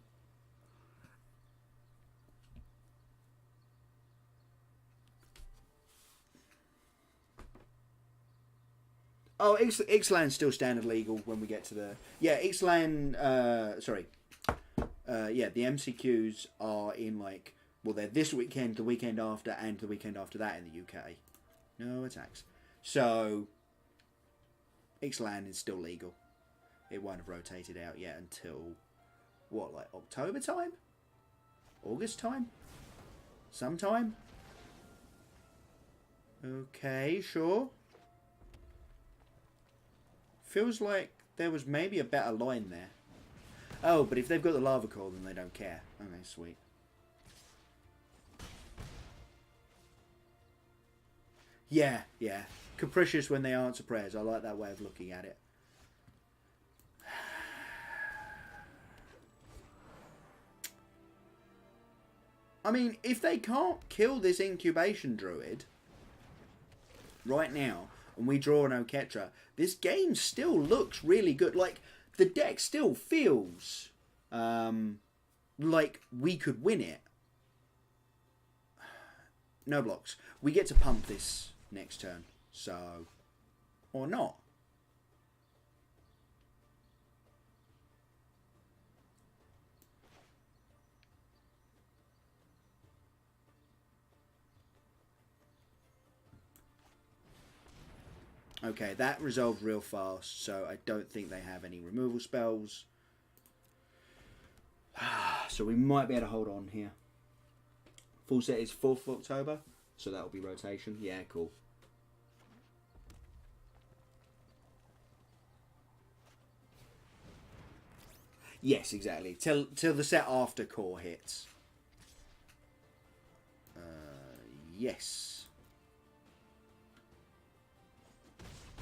Oh, Ixalan's still standard legal when we get to the... Yeah, Ixalan... sorry. Yeah, the MCQs are in, like... Well, they're this weekend, the weekend after, and the weekend after that in the UK. No attacks. So, Ixalan is still legal. It won't have rotated out yet until... What, like October time? August time? Sometime? Okay, sure. Feels like there was maybe a better line there. Oh, but if they've got the lava core, then they don't care. Okay, sweet. Yeah, yeah. Capricious when they answer prayers. I like that way of looking at it. I mean, if they can't kill this incubation druid right now, and we draw an Oketra, this game still looks really good. Like, the deck still feels like we could win it. No blocks. We get to pump this next turn, so... Or not. Okay, that resolved real fast, so I don't think they have any removal spells. So we might be able to hold on here. Full set is 4th of October, so that will be rotation. Yeah, cool. Yes, exactly. Till the set after core hits. Yes.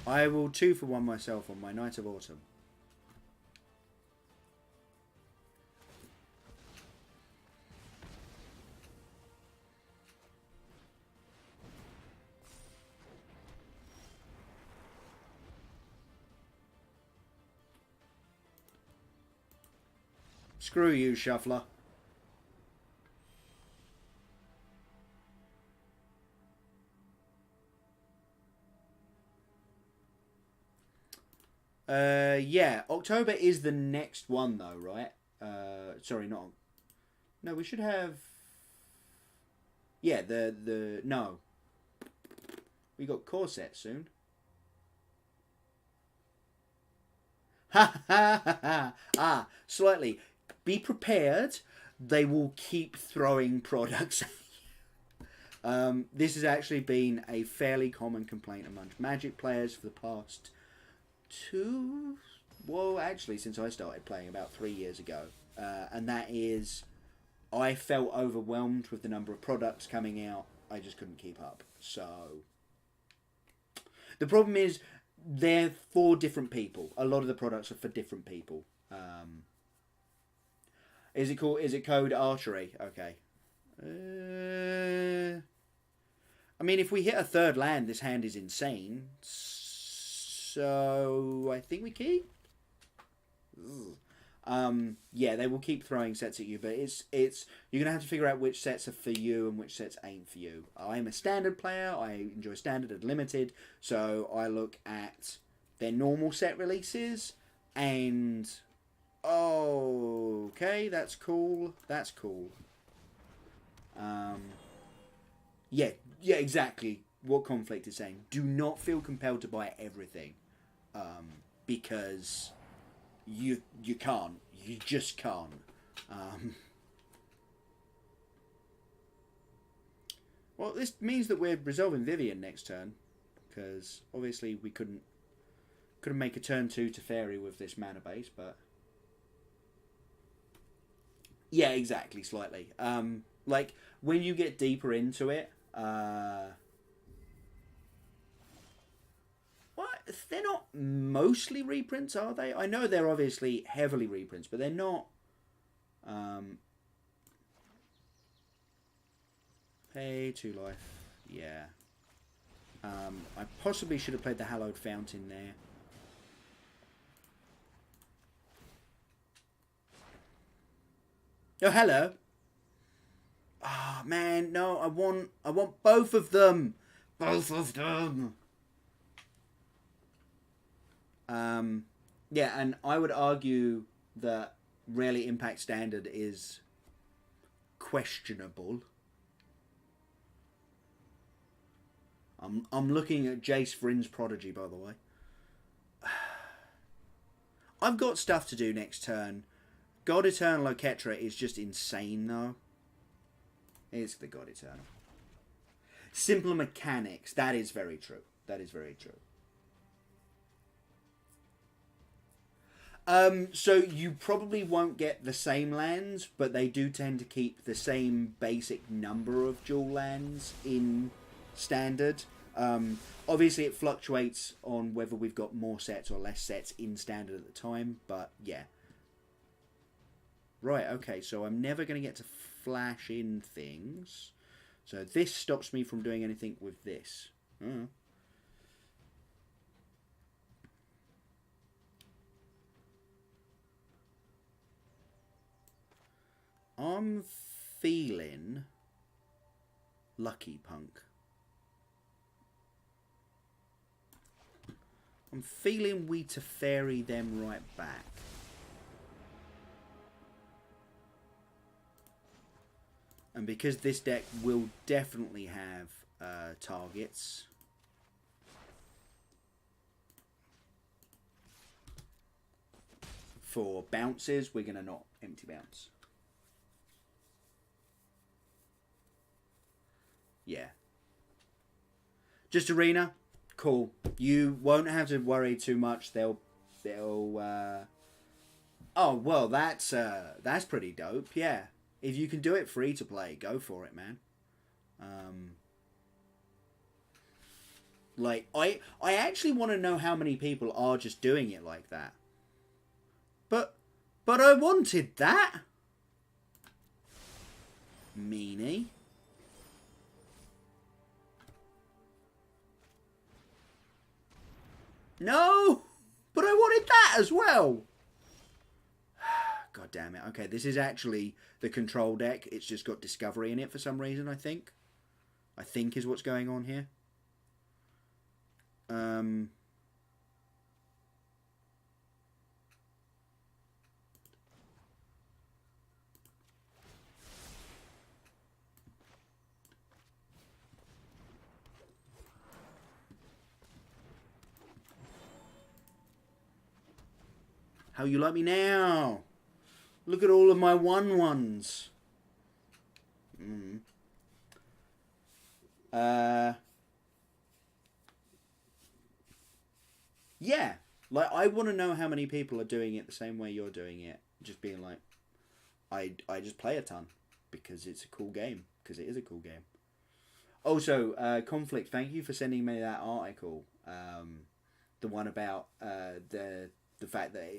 I will 2 for 1 myself on my Night of Autumn. Screw you, Shuffler. Yeah, October is the next one though, right? Sorry, not... No, we should have... Yeah, no. We got core set soon. Ha ha ha ha! Ah, slightly. Be prepared. They will keep throwing products at you. This has actually been a fairly common complaint amongst Magic players for the past... actually since I started playing about 3 years ago, and that is I felt overwhelmed with the number of products coming out. I just couldn't keep up. So the problem is they're for different people. A lot of the products are for different people. Is it code archery? Okay. I mean, if we hit a 3rd land, this hand is insane. So I think we keep. Yeah, they will keep throwing sets at you, but it's you're gonna have to figure out which sets are for you and which sets ain't for you. I'm a standard player. I enjoy standard and limited, so I look at their normal set releases and okay, that's cool. That's cool. Yeah, exactly. What Conflict is saying. Do not feel compelled to buy everything, because you can't. You just can't. Well, this means that we're resolving Vivian next turn, because obviously we couldn't make a turn 2 to Fairy with this mana base, but yeah, exactly, slightly. Like when you get deeper into it, what? They're not mostly reprints, are they? I know they're obviously heavily reprints, but they're not. Pay 2 life, yeah. I possibly should have played the Hallowed Fountain there. Oh, hello. Ah, oh, man, no, I want both of them. Both of them. Yeah, and I would argue that Rarely Impact Standard is questionable. I'm looking at Jace Vryn's Prodigy, by the way. I've got stuff to do next turn. God Eternal Oketra is just insane, though. It's the God Eternal. Simpler mechanics. That is very true. That is very true. So you probably won't get the same lands, but they do tend to keep the same basic number of dual lands in Standard. Obviously it fluctuates on whether we've got more sets or less sets in Standard at the time, but yeah. Right, okay, so I'm never going to get to flash in things. So this stops me from doing anything with this. I'm feeling Lucky Punk. I'm feeling we to Fairy them right back. And because this deck will definitely have targets, for bounces, we're going to not empty bounce. Yeah. Just Arena, cool. You won't have to worry too much. They'll oh well, that's pretty dope. Yeah. If you can do it free to play, go for it, man. Like I actually want to know how many people are just doing it like that. But I wanted that. Meanie. No, but I wanted that as well. God damn it. Okay, this is actually the control deck. It's just got Discovery in it for some reason, I think. I think is what's going on here. How you like me now? Look at all of my 1/1s. Yeah. Like, I want to know how many people are doing it the same way you're doing it. Just being like, I just play a ton. Because it's a cool game. Because it is a cool game. Also, Conflict, thank you for sending me that article. The one about the fact that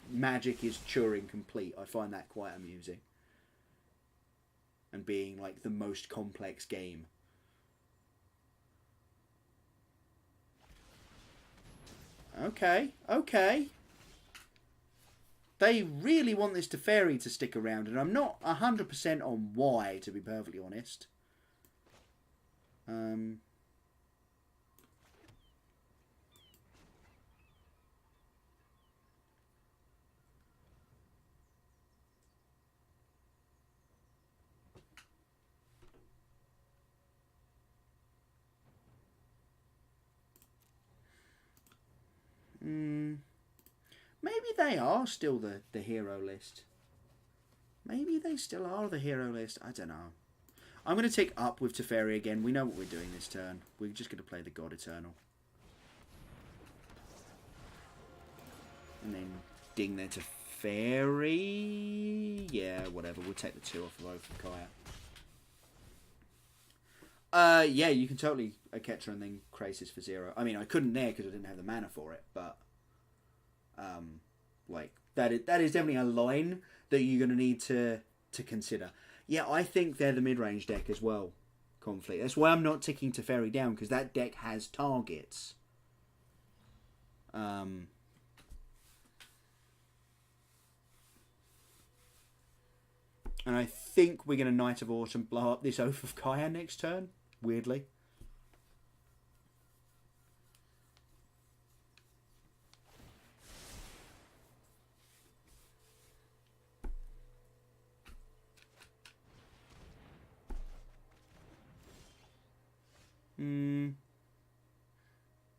Magic is Turing complete. I find that quite amusing. And being like the most complex game. Okay, okay. They really want this Teferi to stick around, and I'm not 100% on why, to be perfectly honest. Maybe they are still the hero list. Maybe they still are the hero list. I don't know. I'm going to tick up with Teferi again. We know what we're doing this turn. We're just going to play the God Eternal. And then ding their Teferi. Yeah, whatever. We'll take the 2 off of both of Kaya. Yeah, you can totally Ketcher and then Krasis for 0. I mean, I couldn't there because I didn't have the mana for it, but like that is definitely a line that you're going to need to consider. Yeah, I think they're the mid-range deck as well, Conflict. That's why I'm not ticking Teferi down, because that deck has targets. And I think we're going to Knight of Autumn blow up this Oath of Kaya next turn, weirdly.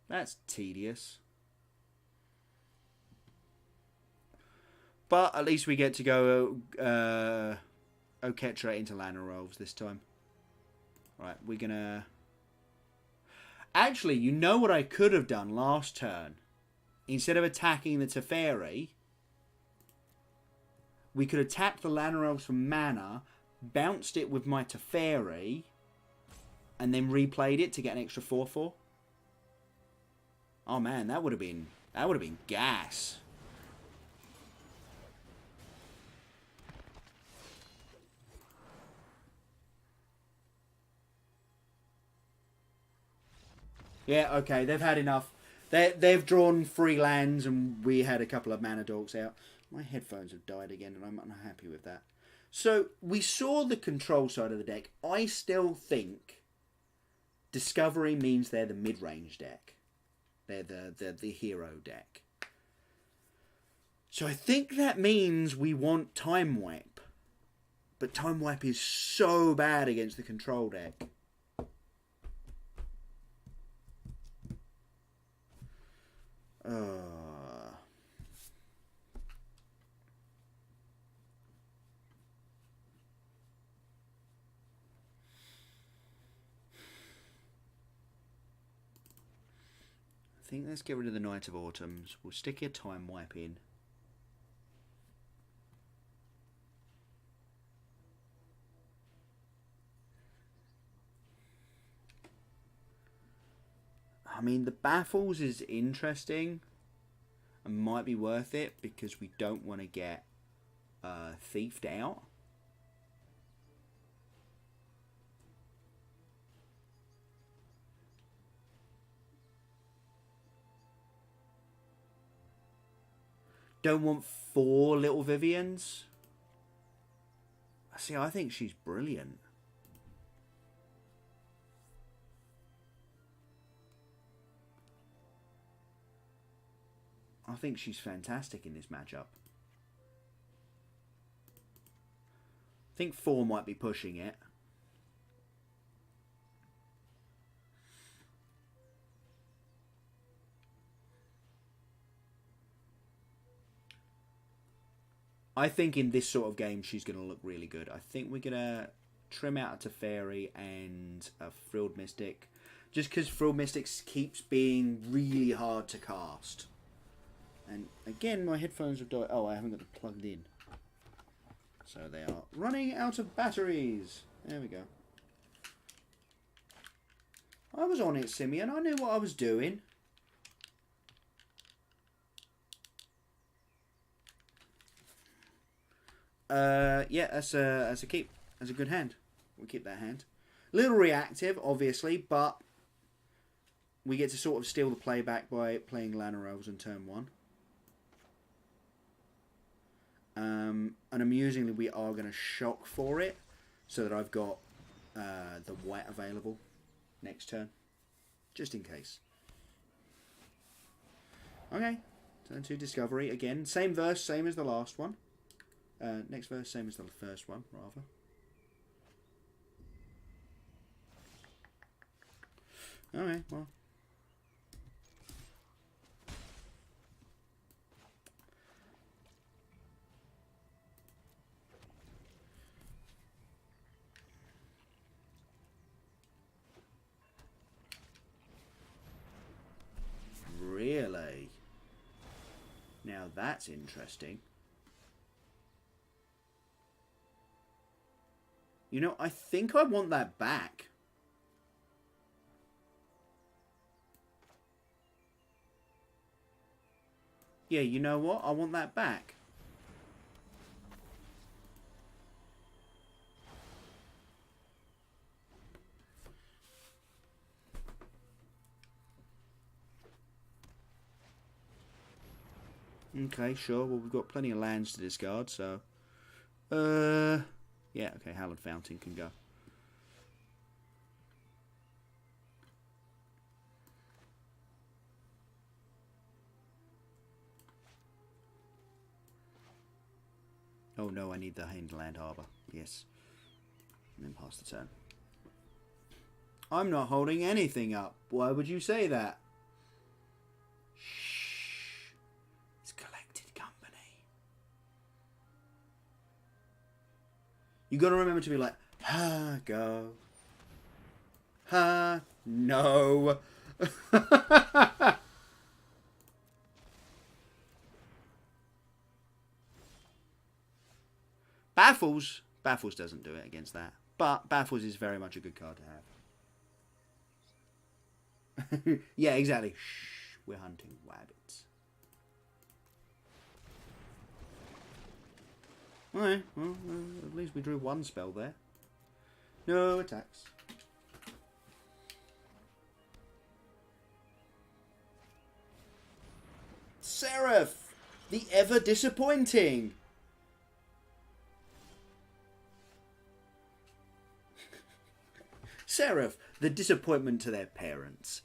That's tedious. But at least we get to go Oketra into Llanowar Elves this time. Right, we're gonna... Actually, you know what I could have done last turn? Instead of attacking the Teferi, we could attack the Llanowar Elves for mana, bounced it with my Teferi, and then replayed it to get an extra 4/4. Oh man, that would have been gas. Yeah, okay, they've had enough. They've drawn 3 lands and we had a couple of mana dorks out. My headphones have died again and I'm unhappy with that. So, we saw the control side of the deck. I still think Discovery means they're the mid-range deck. They're the hero deck. So I think that means we want Time Wipe. But Time Wipe is so bad against the control deck. I think let's get rid of the Knight of Autumns. We'll stick a Time Wipe in. I mean, the Baffles is interesting and might be worth it because we don't want to get thiefed out. Don't want 4 little Vivians. See, I think she's brilliant. I think she's fantastic in this matchup. I think 4 might be pushing it. I think in this sort of game she's going to look really good. I think we're going to trim out a Teferi and a Frilled Mystic. Just because Frilled Mystic keeps being really hard to cast. And again, my headphones have died. Oh, I haven't got them plugged in. So they are running out of batteries. There we go. I was on it, Simeon. I knew what I was doing. Yeah, that's a keep. That's a good hand. We'll keep that hand. Little reactive, obviously, but we get to sort of steal the play back by playing Llanowar Elves on turn 1. And amusingly, we are going to shock for it, so that I've got the white available next turn, just in case. Okay, turn 2 Discovery again. Same verse, same as the last one. Next verse, same as the first one, rather. Alright, well. that's interesting. You know, I think I want that back. Yeah, you know what? I want that back. Okay, sure. Well, we've got plenty of lands to discard, so... yeah, okay, Hallowed Fountain can go. Oh no, I need the Hinterland Harbour. Yes. And then pass the turn. I'm not holding anything up. Why would you say that? Shh. It's collected company. You got to remember to be like, ha, go. Ha, no. Baffles. Baffles doesn't do it against that. But Baffles is very much a good card to have. Yeah, exactly. Shh, we're hunting rabbits. Alright, well, at least we drew one spell there. No attacks. Seraph! The ever disappointing! Seraph, the disappointment to their parents.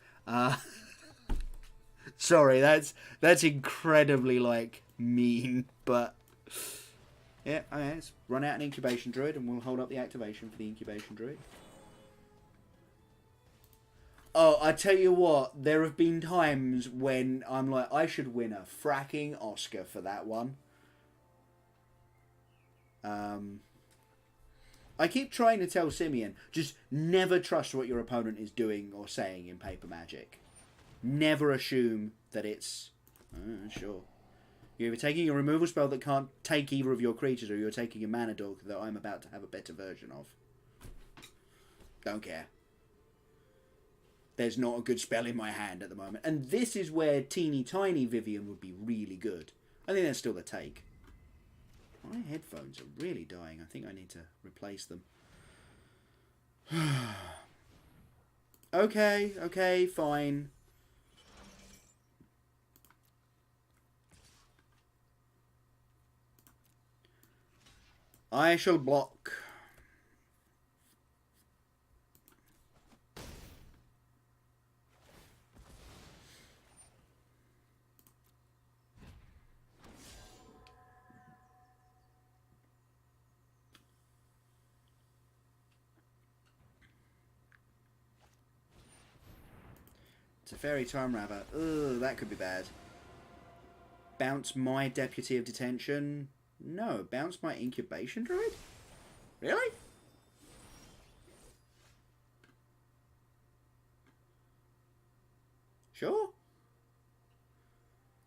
Sorry, that's incredibly, like, mean, but... Yeah, okay, let's run out an Incubation Druid and we'll hold up the activation for the Incubation Druid. Oh, I tell you what, there have been times when I'm like, I should win a fracking Oscar for that one. I keep trying to tell Simeon, just never trust what your opponent is doing or saying in Paper Magic. Never assume that it's... sure. You're either taking a removal spell that can't take either of your creatures, or you're taking a mana dog that I'm about to have a better version of. Don't care. There's not a good spell in my hand at the moment. And this is where teeny tiny Vivian would be really good. I think that's still the take. My headphones are really dying. I think I need to replace them. Okay, fine. I shall block. It's a Fairy Time Rabbit. Ugh, that could be bad. Bounce my Deputy of Detention. No, bounce my Incubation Druid? Really? Sure.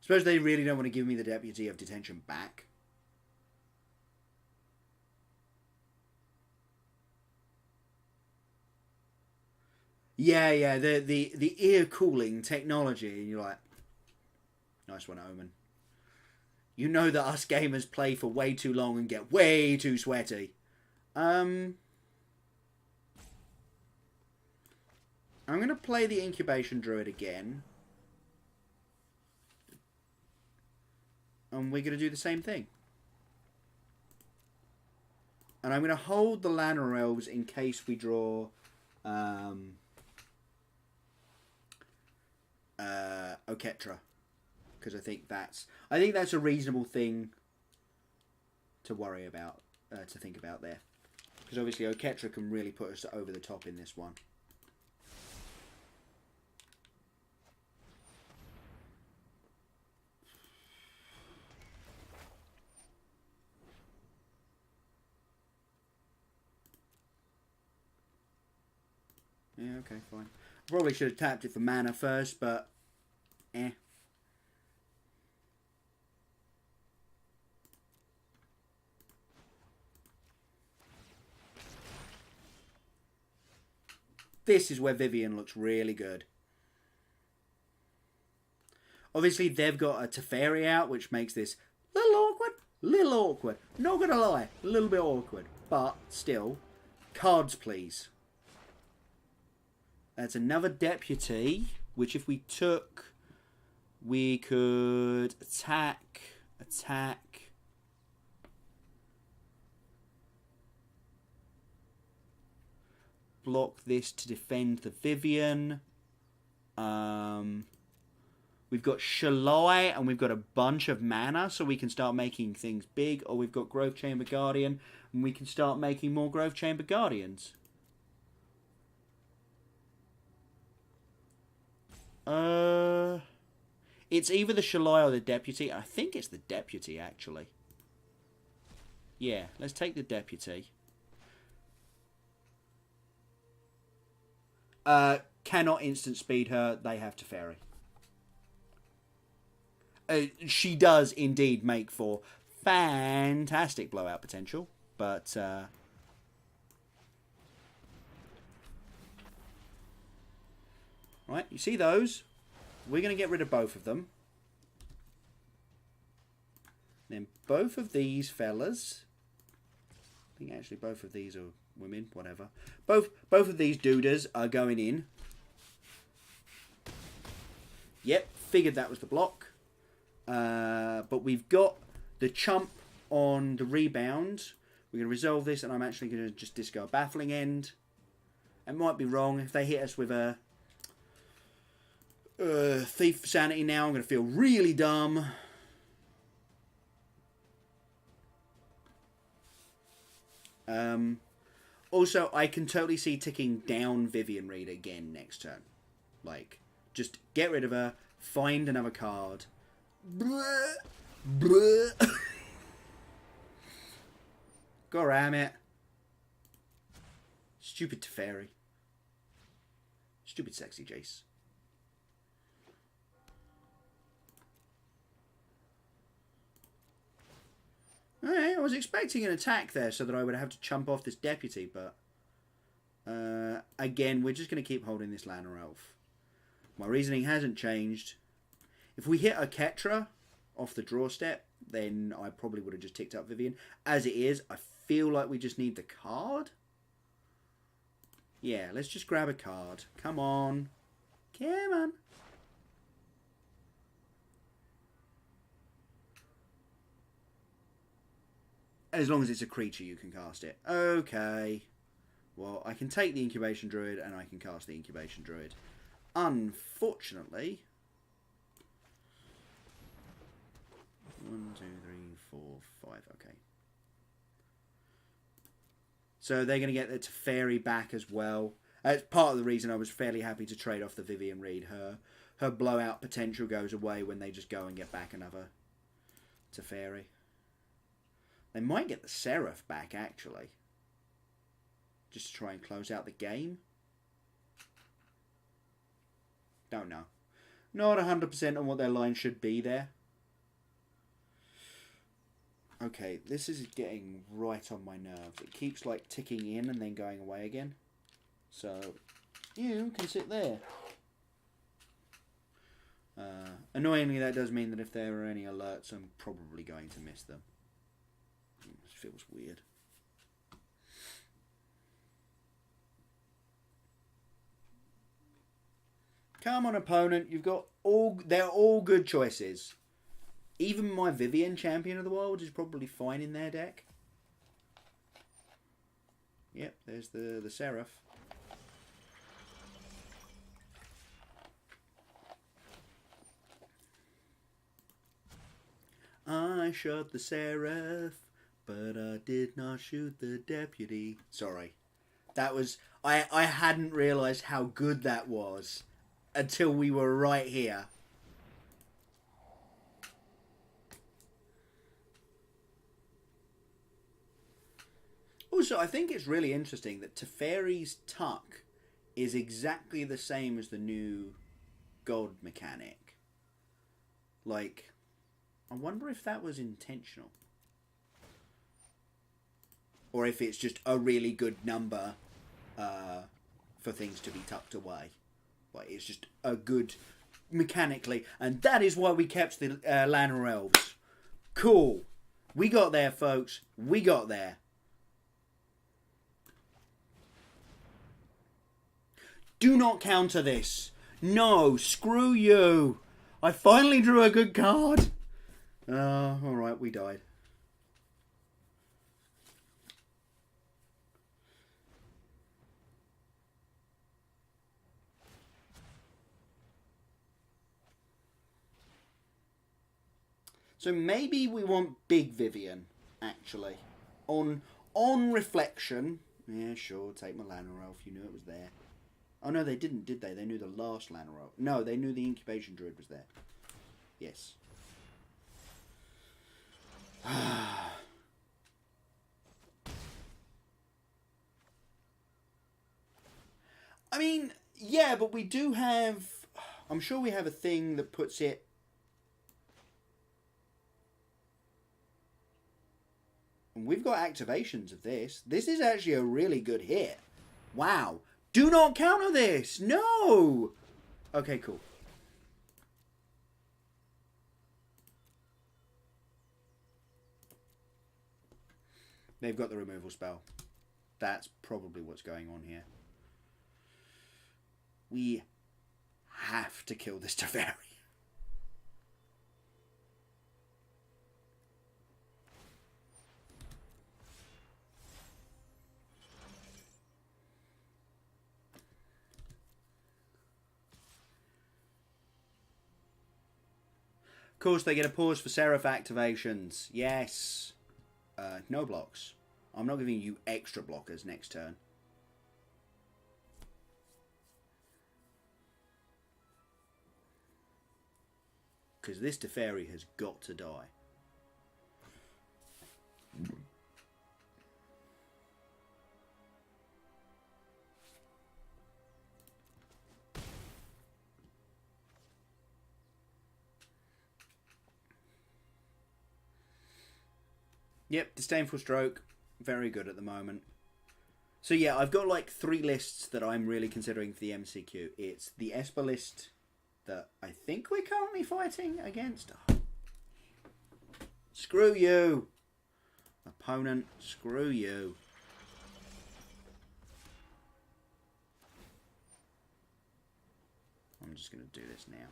Suppose they really don't want to give me the Deputy of Detention back. Yeah, the ear cooling technology, and you're like, nice one, Omen. You know that us gamers play for way too long and get way too sweaty. I'm going to play the Incubation Druid again. And we're going to do the same thing. And I'm going to hold the Llanowar Elves in case we draw... Oketra. Because I think that's a reasonable thing to worry about, to think about there. Because obviously Oketra can really put us over the top in this one. Yeah, okay, fine. Probably should have tapped it for mana first, but... This is where Vivian looks really good. Obviously, they've got a Teferi out, which makes this little awkward. Not gonna lie, a little bit awkward. But, still, cards please. That's another deputy, which if we took, we could attack, block this to defend the Vivian. We've got Shalai and we've got a bunch of mana, so we can start making things big. Or we've got Growth Chamber Guardian and we can start making more Growth Chamber Guardians. It's either the Shalai or the Deputy. I think it's the Deputy, actually. Yeah, let's take the Deputy. Cannot instant speed her. They have Teferi. She does indeed make for fantastic blowout potential, but right, you see those? We're going to get rid of both of them. Then both of these fellas. I think actually both of these are women, whatever. Both of these dudas are going in. Yep, figured that was the block. But we've got the chump on the rebound. We're going to resolve this, and I'm actually going to just discard Baffling End. It might be wrong. If they hit us with a Thief Sanity now, I'm going to feel really dumb. Also, I can totally see ticking down Vivian Reed again next turn. Like, just get rid of her, find another card. Blah, blah. God damn it. Stupid Teferi. Stupid sexy Jace. Alright, I was expecting an attack there so that I would have to chump off this Deputy, but again, we're just going to keep holding this Llanowar Elf. My reasoning hasn't changed. If we hit a Ketra off the draw step, then I probably would have just ticked up Vivian. As it is, I feel like we just need the card. Yeah, let's just grab a card. Come on. Come on. As long as it's a creature, you can cast it. Okay. Well, I can take the Incubation Druid and I can cast the Incubation Druid. Unfortunately... 1, 2, 3, 4, 5. Okay. So they're going to get the Teferi back as well. That's part of the reason I was fairly happy to trade off the Vivian Reed. Her blowout potential goes away when they just go and get back another Teferi. They might get the Seraph back, actually. Just to try and close out the game. Don't know. Not 100% on what their line should be there. Okay, this is getting right on my nerves. It keeps, like, ticking in and then going away again. So, you can sit there. Annoyingly, that does mean that if there are any alerts, I'm probably going to miss them. This feels weird. Come on, opponent. You've got all... They're all good choices. Even my Vivian Champion of the World is probably fine in their deck. Yep, there's the Seraph. I shot the Seraph, but I did not shoot the Deputy. Sorry. That was... I hadn't realised how good that was until we were right here. Also, I think it's really interesting that Teferi's Tuck is exactly the same as the new God mechanic. Like, I wonder if that was intentional. Or if it's just a really good number for things to be tucked away. Like, it's just a good mechanically, and that is why we kept the Lanner Elves. Cool. We got there, folks. We got there. Do not counter this. No, screw you. I finally drew a good card. Alright, we died. So maybe we want Big Vivian, actually. On reflection. Yeah, sure, take my Lanner Elf. You knew it was there. Oh, no, they didn't, did they? They knew the last Lanner Elf. No, they knew the Incubation Druid was there. Yes. I mean, yeah, but we do have... I'm sure we have a thing that puts it... And we've got activations of this. This is actually a really good hit. Wow. Do not counter this. No. Okay, cool. They've got the removal spell. That's probably what's going on here. We have to kill this Teferi. Of course, they get a pause for Seraph activations. Yes. No blocks. I'm not giving you extra blockers next turn. Because this Teferi has got to die. Yep, Disdainful Stroke. Very good at the moment. So yeah, I've got like 3 lists that I'm really considering for the MCQ. It's the Esper list that I think we're currently fighting against. Oh. Screw you. Opponent, screw you. I'm just going to do this now.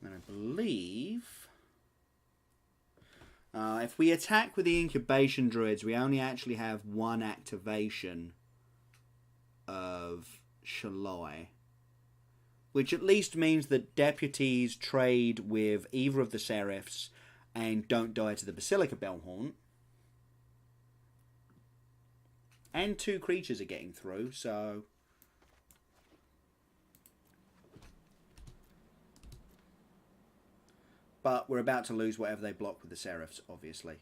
And I believe... if we attack with the Incubation Druids, we only actually have 1 activation of Shalai. Which at least means that deputies trade with either of the Seraphs and don't die to the Basilica Bellhaunt. And 2 creatures are getting through, so... But we're about to lose whatever they block with the Seraphs, obviously.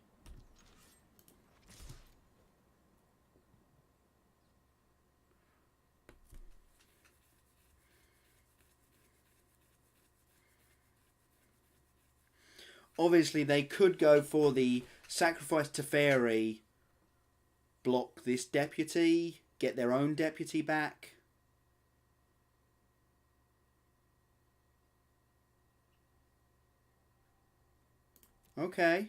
Obviously, they could go for the sacrifice Teferi, block this deputy, get their own deputy back. Okay.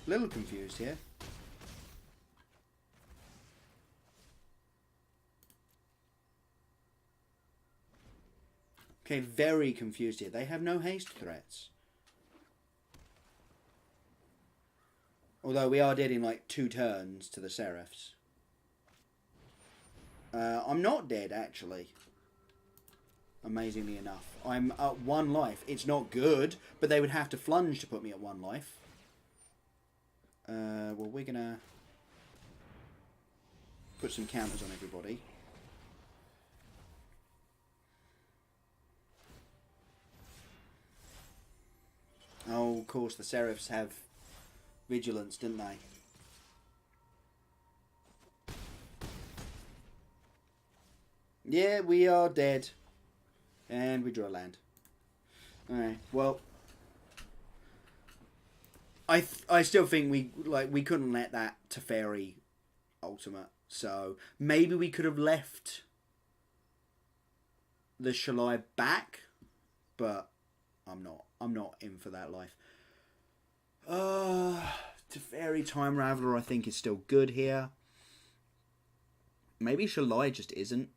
Little confused here. Okay, very confused here. They have no haste threats. Although we are dead in like 2 turns to the Seraphs. I'm not dead, actually. Amazingly enough. I'm at 1 life. It's not good, but they would have to flunge to put me at 1 life. Well, we're going to put some counters on everybody. Oh, of course, the Seraphs have vigilance, didn't they? Yeah, we are dead. And we draw a land. Alright, well. I still think we couldn't let that Teferi ultimate. So maybe we could have left the Shalai back, but I'm not in for that life. Teferi Time Raveler I think is still good here. Maybe Shalai just isn't.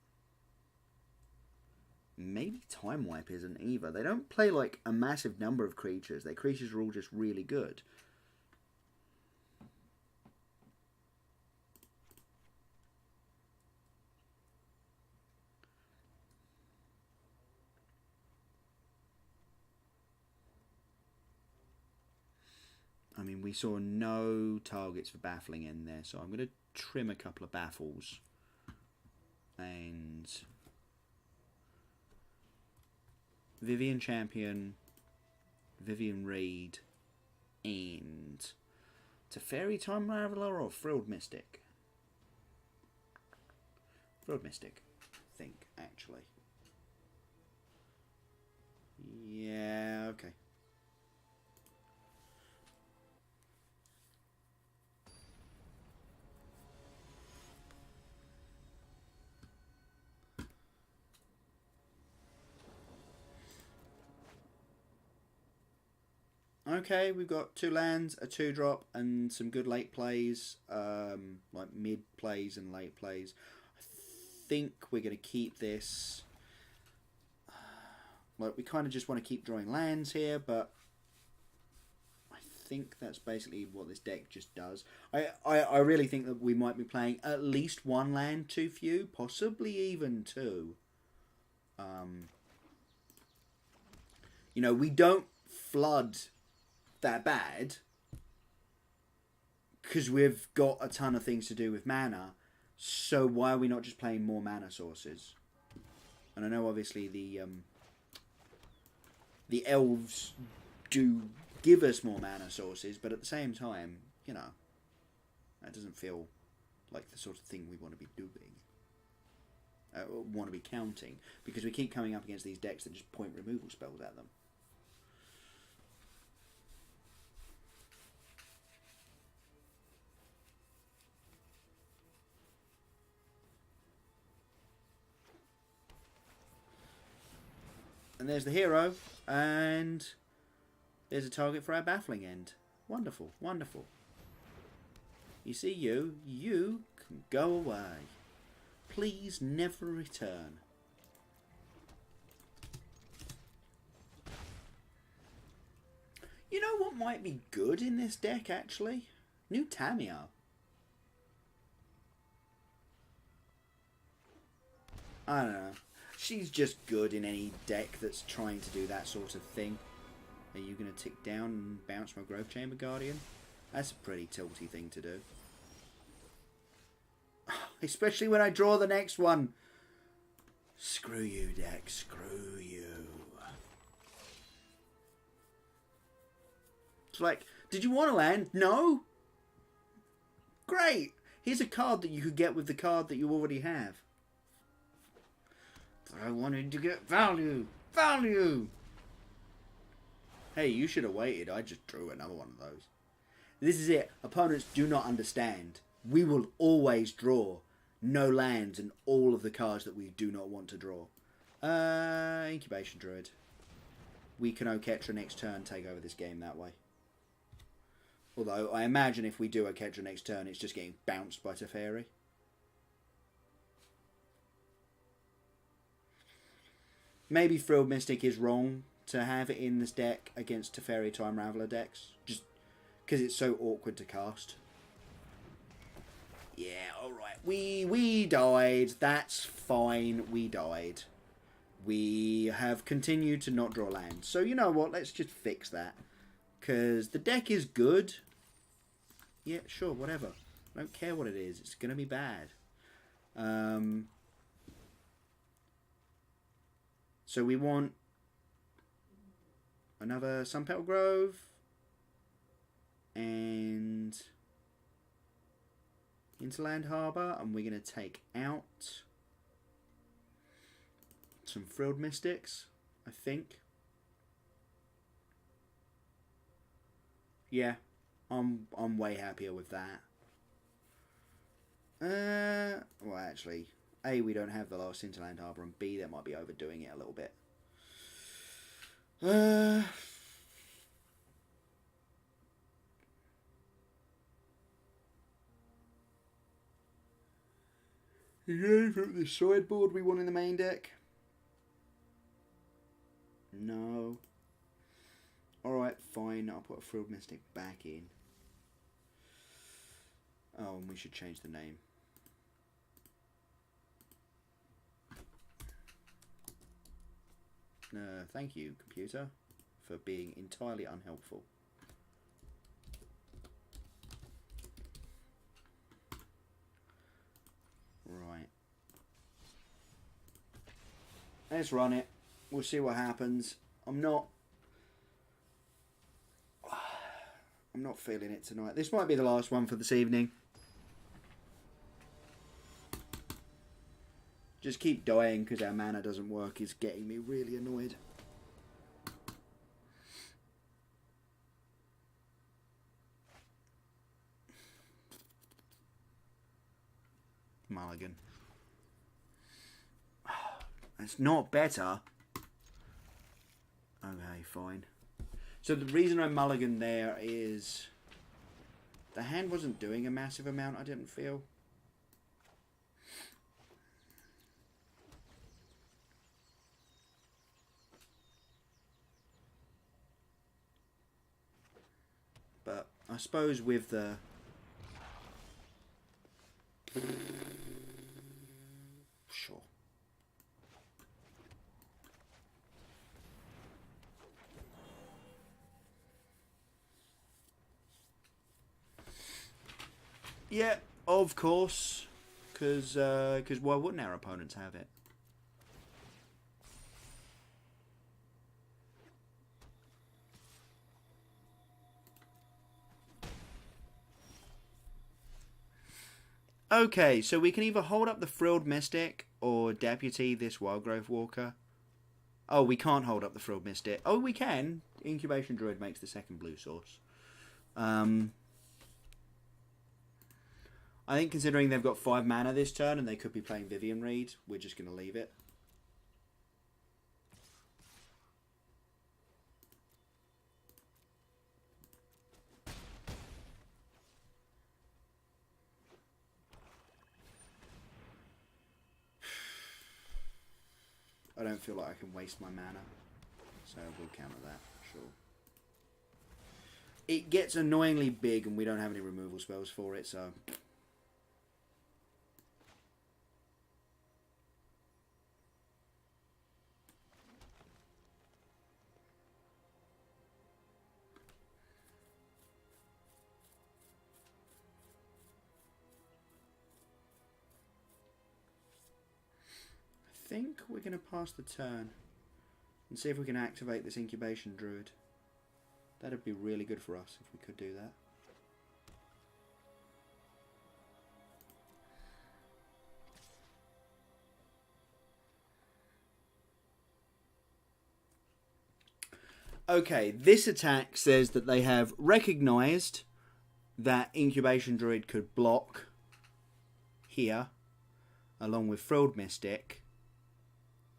Maybe Time Wipe isn't either. They don't play like a massive number of creatures. Their creatures are all just really good. I mean, we saw no targets for baffling in there, so I'm going to trim a couple of baffles. And Vivian Champion, Vivian Reed, and Teferi Time Raveler or Frilled Mystic? Frilled Mystic, I think, actually. Yeah, okay. Okay, we've got 2 lands, a 2-drop, and some good late plays, like mid plays and late plays. I think we're going to keep this. Like, we kind of just want to keep drawing lands here, but I think that's basically what this deck just does. I really think that we might be playing at least 1 land too few, possibly even 2. You know, we don't flood that bad because we've got a ton of things to do with mana, so why are we not just playing more mana sources? And I know obviously the elves do give us more mana sources, but at the same time, you know, that doesn't feel like the sort of thing we want to be doing, want to be counting, because we keep coming up against these decks that just point removal spells at them. And there's the hero, and there's a target for our baffling end. Wonderful, wonderful. You see, you can go away. Please never return. You know what might be good in this deck, actually? New Tamio. I don't know. She's just good in any deck that's trying to do that sort of thing. Are you going to tick down and bounce my Growth Chamber Guardian? That's a pretty tilty thing to do. Especially when I draw the next one. Screw you, deck. Screw you. It's like, did you want to land? No? Great. Here's a card that you could get with the card that you already have. I wanted to get value. Value! Hey, you should have waited. I just drew another one of those. This is it. Opponents do not understand. We will always draw no lands and all of the cards that we do not want to draw. Incubation Druid. We can Oketra next turn, take over this game that way. Although, I imagine if we do Oketra next turn, it's just getting bounced by Teferi. Maybe Frilled Mystic is wrong to have it in this deck against Teferi Time Raveler decks. Just because it's so awkward to cast. Yeah, alright. We died. That's fine. We died. We have continued to not draw lands. So you know what? Let's just fix that. Because the deck is good. Yeah, sure, whatever. I don't care what it is. It's going to be bad. So we want another Sunpetal Grove and Interland Harbour, and we're going to take out some Frilled Mystics, I think. Yeah, I'm way happier with that. Well, actually, A, we don't have the last Hinterland Harbour, and B, that might be overdoing it a little bit. Is from the sideboard we want in the main deck? No. Alright, fine. I'll put a Frilled Mystic back in. Oh, and we should change the name. Thank you, computer, for being entirely unhelpful. Right. Let's run it. We'll see what happens. I'm not feeling it tonight. This might be the last one for this evening. Just keep dying because our mana doesn't work is getting me really annoyed. Mulligan. It's not better. Okay, fine. So the reason I mulligan there is the hand wasn't doing a massive amount, I didn't feel. But I suppose with the... Sure. Yeah, of course. Because why wouldn't our opponents have it? Okay, so we can either hold up the Frilled Mystic or Deputy this Wildgrowth Walker. Oh, we can't hold up the Frilled Mystic. Oh, we can. Incubation Druid makes the second blue source. I think considering they've got 5 mana this turn and they could be playing Vivian Reed, we're just going to leave it. I don't feel like I can waste my mana, so we'll counter that, sure. It gets annoyingly big and we don't have any removal spells for it, so... I think we're going to pass the turn and see if we can activate this Incubation Druid. That'd be really good for us if we could do that. Okay, this attack says that they have recognised that Incubation Druid could block here along with Frilled Mystic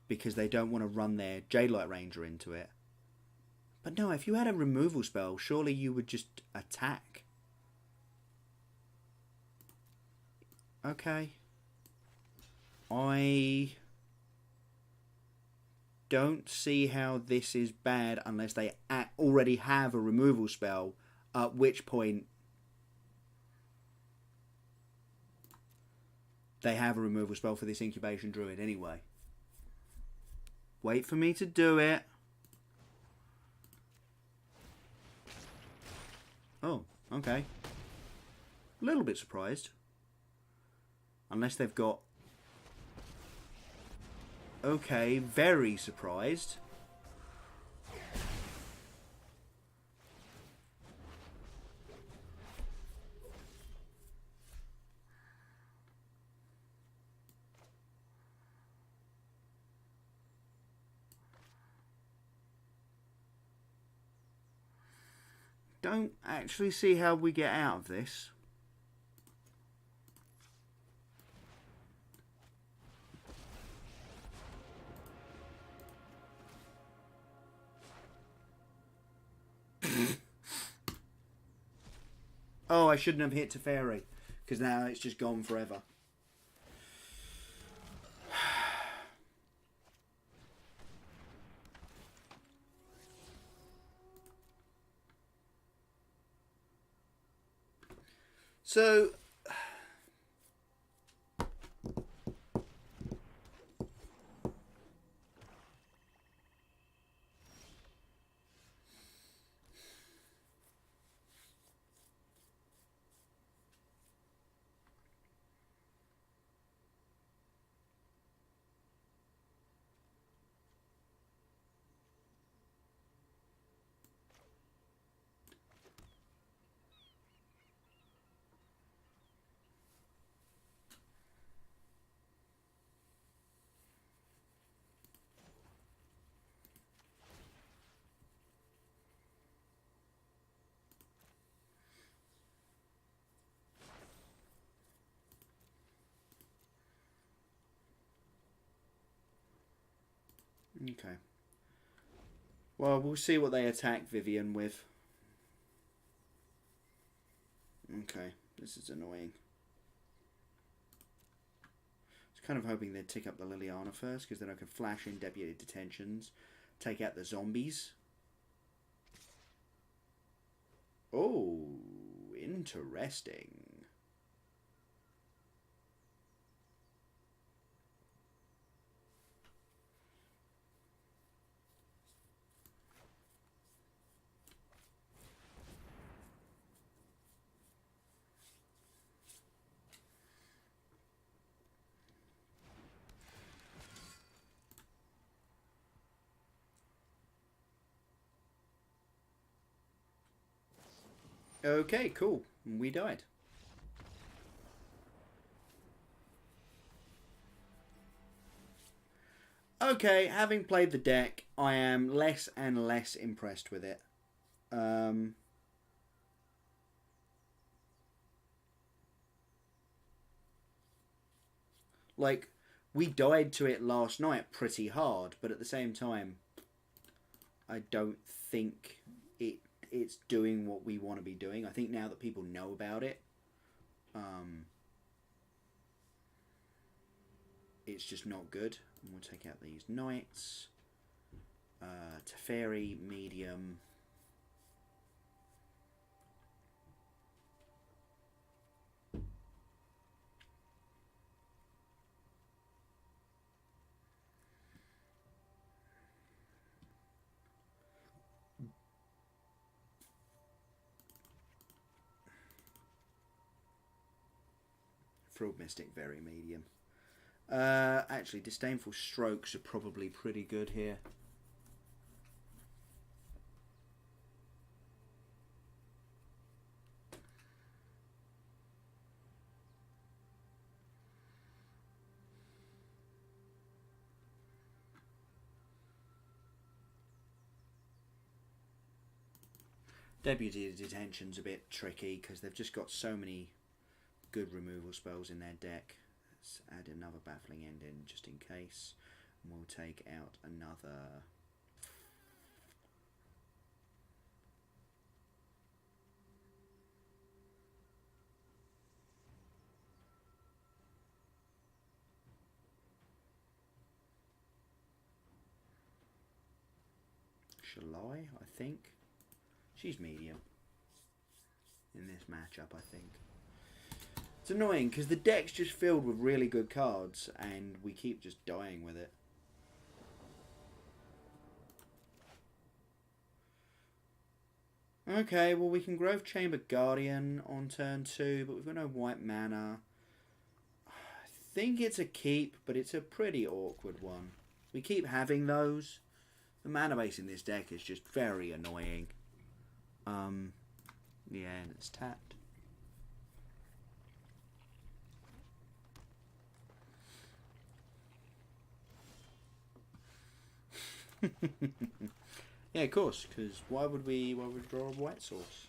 because they don't want to run their Jadelight Ranger into it. But no, if you had a removal spell, surely you would just attack. Okay. I don't see how this is bad unless they already have a removal spell, at which point they have a removal spell for this Incubation Druid anyway. Wait for me to do it. Oh, okay. A little bit surprised. Unless they've got... Okay, very surprised. don't actually see how we get out of this. Oh, I shouldn't have hit Teferi, because now it's just gone forever. So, okay. Well, we'll see what they attack Vivian with. Okay, this is annoying. I was kind of hoping they'd tick up the Liliana first, because then I could flash in Deputy Detentions, take out the zombies. Oh, interesting. Okay, cool. We died. Okay, having played the deck, I am less and less impressed with it. Like, we died to it last night pretty hard, but at the same time, I don't think it's doing what we want to be doing. I think now that people know about it, it's just not good. And we'll take out these knights. Teferi, medium. Frilled Mystic, very medium. Actually, Disdainful Strokes are probably pretty good here. Deputy Detention's a bit tricky because they've just got so many good removal spells in their deck. Let's add another Baffling Ending just in case. And we'll take out another... Shalai, I think. She's medium in this matchup, I think. It's annoying because the deck's just filled with really good cards and we keep just dying with it. Okay, well we can Grove Chamber Guardian on turn 2, but we've got no white mana. I think it's a keep, but it's a pretty awkward one. We keep having those. The mana base in this deck is just very annoying. Yeah, and it's tapped. Yeah, of course, because why would we draw a white source?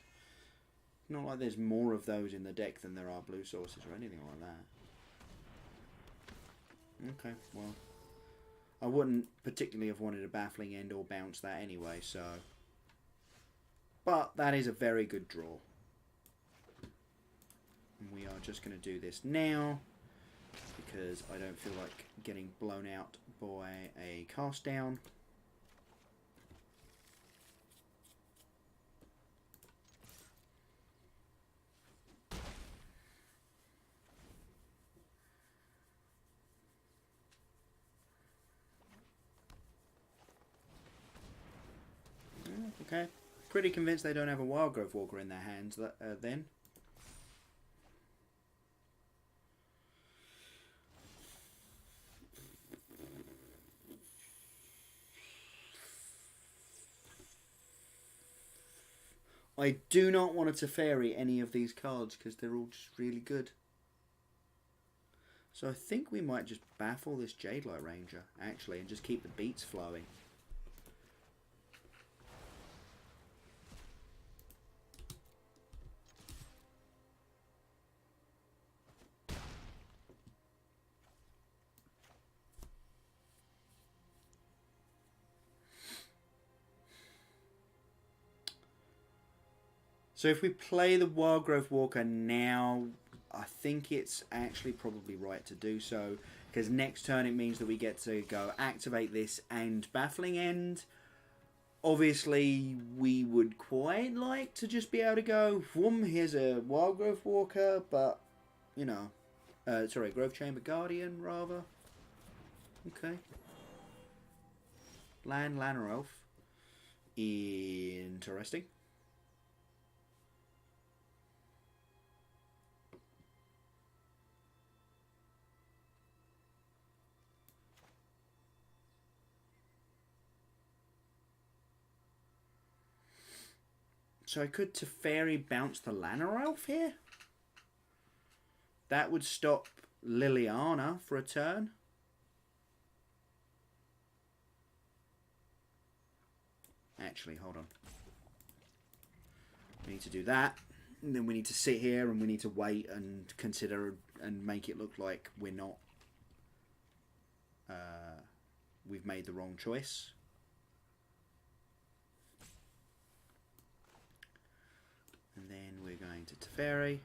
Not like there's more of those in the deck than there are blue sources or anything like that. Okay, well, I wouldn't particularly have wanted a Baffling End or bounce that anyway, so... But that is a very good draw. And we are just going to do this now, because I don't feel like getting blown out by a cast down. Okay, pretty convinced they don't have a Wildgrowth Walker in their hands then. I do not want to Teferi any of these cards because they're all just really good. So I think we might just baffle this Jadelight Ranger, actually, and just keep the beats flowing. So if we play the Wildgrowth Walker now, I think it's actually probably right to do so. Because next turn it means that we get to go activate this and Baffling End. Obviously, we would quite like to just be able to go, whoom, here's a Wildgrowth Walker, but, you know, sorry, Growth Chamber Guardian, rather. Okay. Lanner Elf. Interesting. So I could Teferi bounce the Lanner Elf here. That would stop Liliana for a turn. Actually, hold on. We need to do that. And then we need to sit here and we need to wait and consider and make it look like we're not... we've made the wrong choice. And then we're going to Teferi.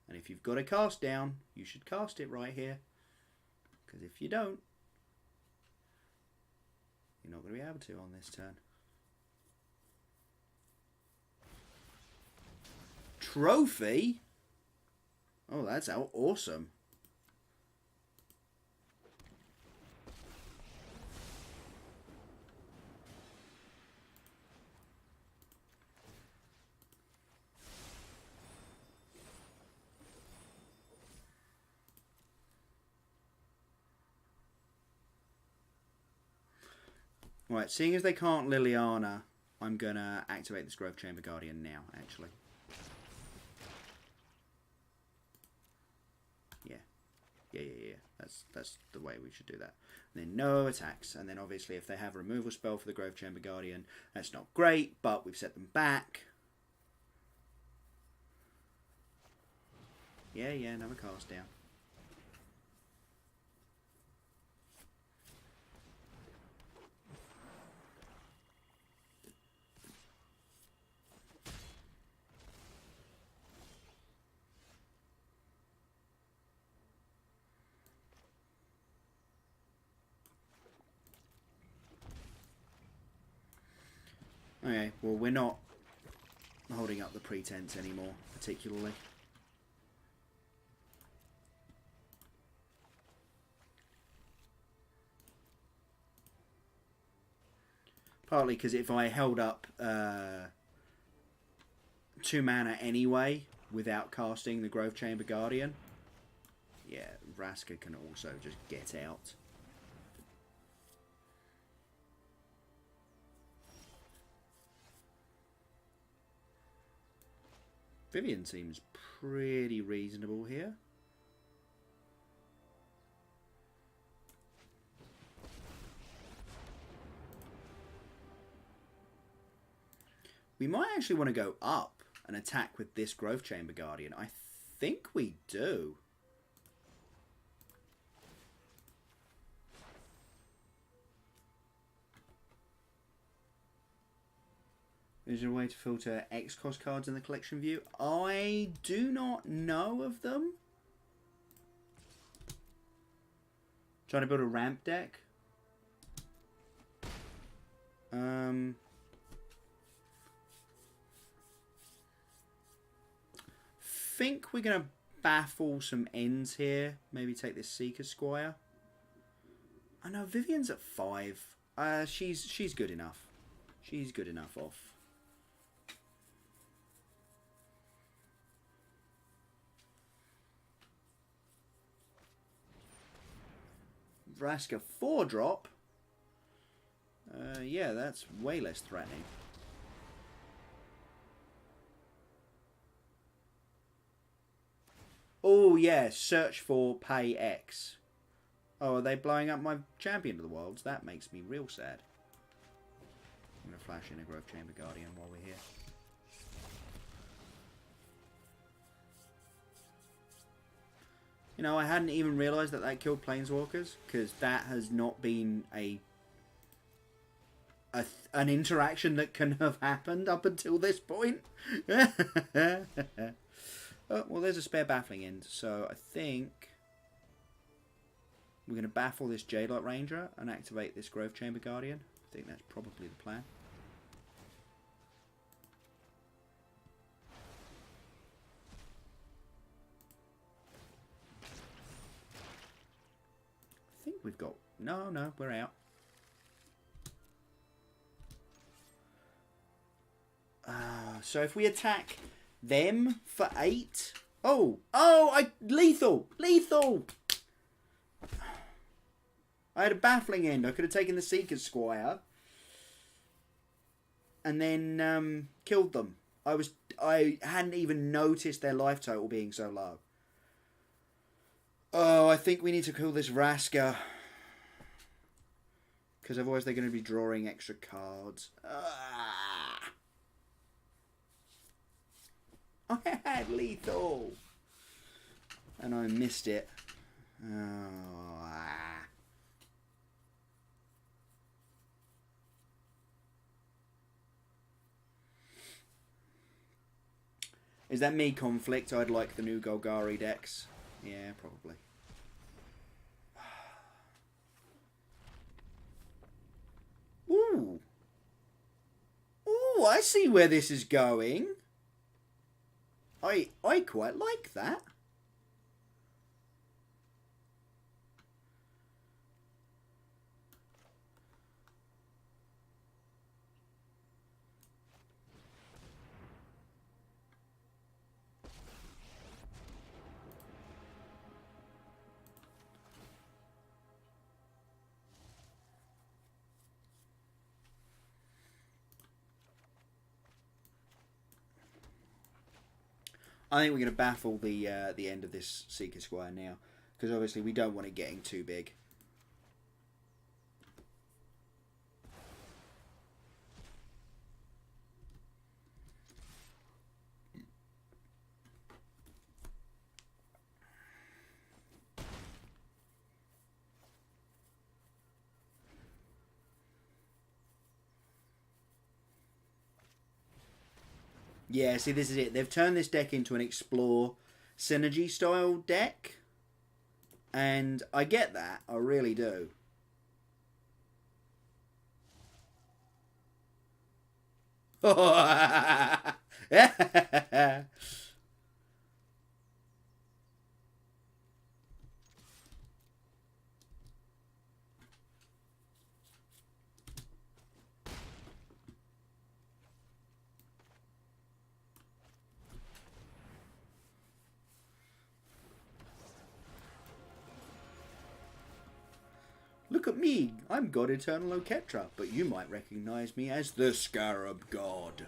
And if you've got a cast down, you should cast it right here. Because if you don't, you're not going to be able to on this turn. Trophy? Oh, that's awesome. Right, seeing as they can't Liliana, I'm going to activate this Growth Chamber Guardian now, actually. Yeah. That's the way we should do that. And then no attacks. And then obviously if they have a removal spell for the Growth Chamber Guardian, that's not great, but we've set them back. Yeah, another cast down. Okay, well, we're not holding up the pretense anymore, particularly. Partly because if I held up 2 mana anyway, without casting the Growth Chamber Guardian, yeah, Vraska can also just get out. Vivian seems pretty reasonable here. We might actually want to go up and attack with this Growth Chamber Guardian. I think we do. Is there a way to filter X-Cost cards in the collection view? I do not know of them. Trying to build a ramp deck. Think we're gonna baffle some ends here. Maybe take this Seeker Squire. I know Vivian's at 5. She's good enough. She's good enough off. Vraska 4-drop. Yeah, that's way less threatening. Oh, yeah, search for pay X. Oh, are they blowing up my Champion of the Worlds? That makes me real sad. I'm going to flash in a Growth Chamber Guardian while we're here. You know, I hadn't even realised that that killed Planeswalkers, because that has not been an interaction that can have happened up until this point. Oh, well, there's a spare baffling end, so I think we're going to baffle this Jadelot Ranger and activate this Growth Chamber Guardian. I think that's probably the plan. I think we've got... No, we're out. So if we attack them for 8... Lethal! I had a baffling end. I could have taken the Seeker Squire and then killed them. I hadn't even noticed their life total being so low. Oh, I think we need to kill this Vraska, because otherwise they're going to be drawing extra cards. I had lethal and I missed it. Is that me conflict? I'd like the new Golgari decks. Yeah, probably. Ooh. Ooh, I see where this is going. I quite like that. I think we're going to baffle the end of this Seeker Squire now, because obviously we don't want it getting too big. Yeah, see, this is it. They've turned this deck into an Explore Synergy style deck. And I get that. I really do. Look at me, I'm God Eternal Oketra, but you might recognize me as the Scarab God.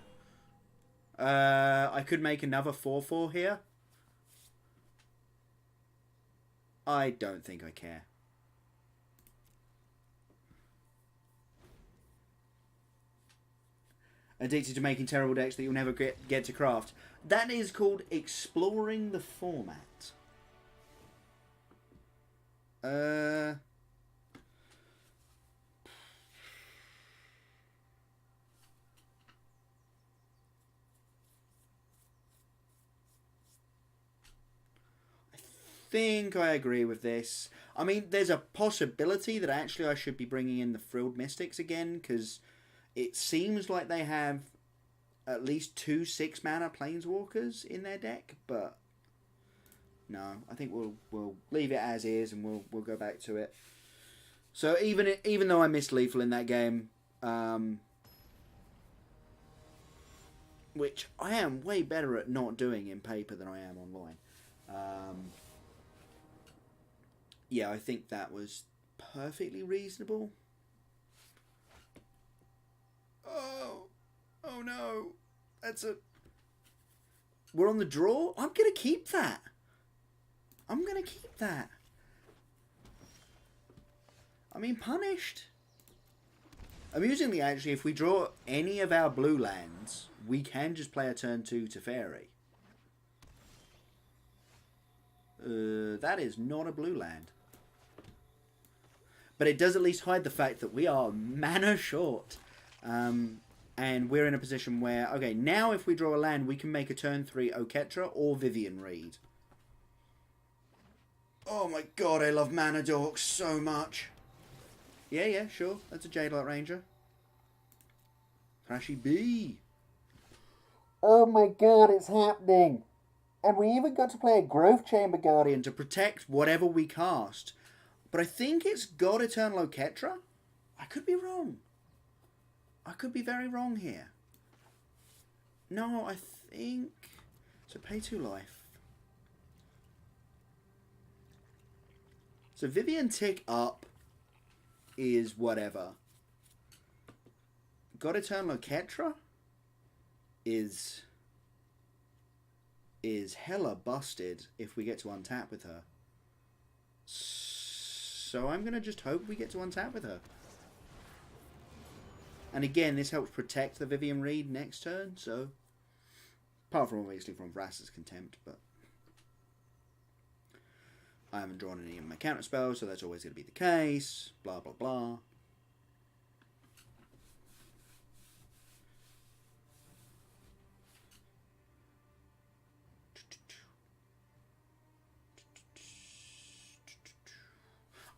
I could make another 4/4 here. I don't think I care. Addicted to making terrible decks that you'll never get to craft. That is called exploring the format. I think I agree with this. I mean, there's a possibility that actually I should be bringing in the Frilled Mystics again, because it seems like they have at least 2 6-mana Planeswalkers in their deck, but no, I think we'll leave it as is, and we'll go back to it. So even though I missed Lethal in that game, which I am way better at not doing in paper than I am online. Yeah, I think that was perfectly reasonable. Oh no, we're on the draw. I'm gonna keep that. I mean, punished. Amusingly, actually, if we draw any of our blue lands, we can just play a turn 2 Teferi. That is not a blue land. But it does at least hide the fact that we are mana short. And we're in a position where, okay, now if we draw a land, we can make a turn 3 Oketra or Vivian Reed. Oh my god, I love Mana Dorks so much. Yeah, sure. That's a Jadelight Ranger. Thrashy B. Oh my god, it's happening. And we even got to play a Growth Chamber Guardian to protect whatever we cast. But I think it's God Eternal Oketra? I could be wrong. I could be very wrong here. No, I think... So pay 2 life. So Vivian Tick up is whatever. God Eternal Oketra is hella busted if we get to untap with her. So I'm going to just hope we get to untap with her. And again, this helps protect the Vivian Reed next turn, so... Apart from, obviously, from Vraska's Contempt, but... I haven't drawn any of my counter spells, so that's always going to be the case. Blah, blah, blah.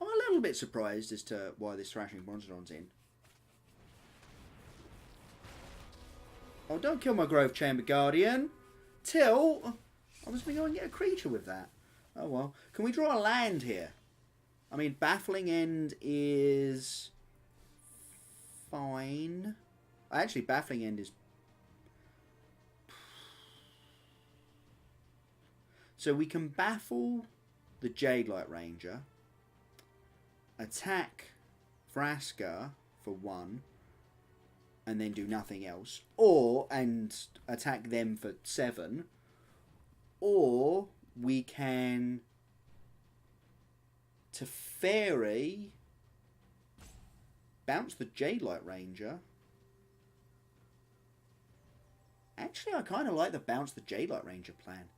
I'm a little bit surprised as to why this Thrashing Monstron's in. Oh, don't kill my Grove Chamber Guardian. Till... I was going to go and get a creature with that. Oh well. Can we draw a land here? I mean, Baffling End is... fine. Actually, Baffling End is... So we can baffle the Jadelight Ranger. Attack Vraska for 1. And then do nothing else. And attack them for 7. Or we can Teferi, bounce the Jadelight Ranger. Actually, I kind of like the bounce the Jadelight Ranger plan.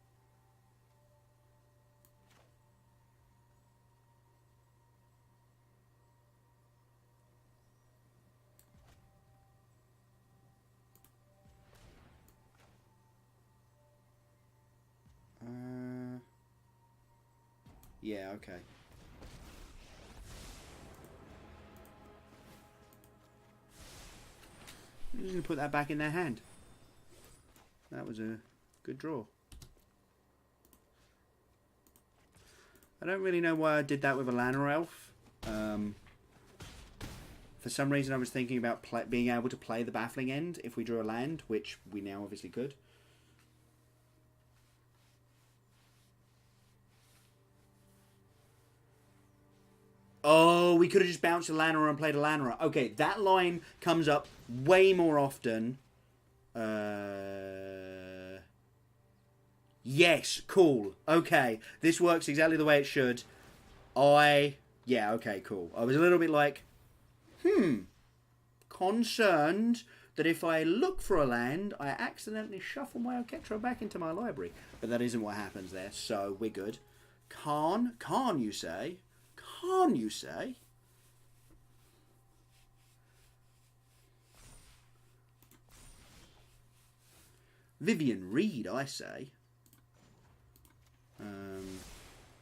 Yeah, okay. I'm just going to put that back in their hand. That was a good draw. I don't really know why I did that with a Llanowar Elf. For some reason I was thinking about being able to play the Baffling End if we drew a land, which we now obviously could. Oh, we could have just bounced a Llanowar and played a Llanowar. Okay, that line comes up way more often. Yes, cool. Okay, this works exactly the way it should. Yeah, okay, cool. I was a little bit like, concerned that if I look for a land, I accidentally shuffle my Oketra back into my library. But that isn't what happens there, so we're good. Khan, you say? Khan, you say? Vivian Reed, I say.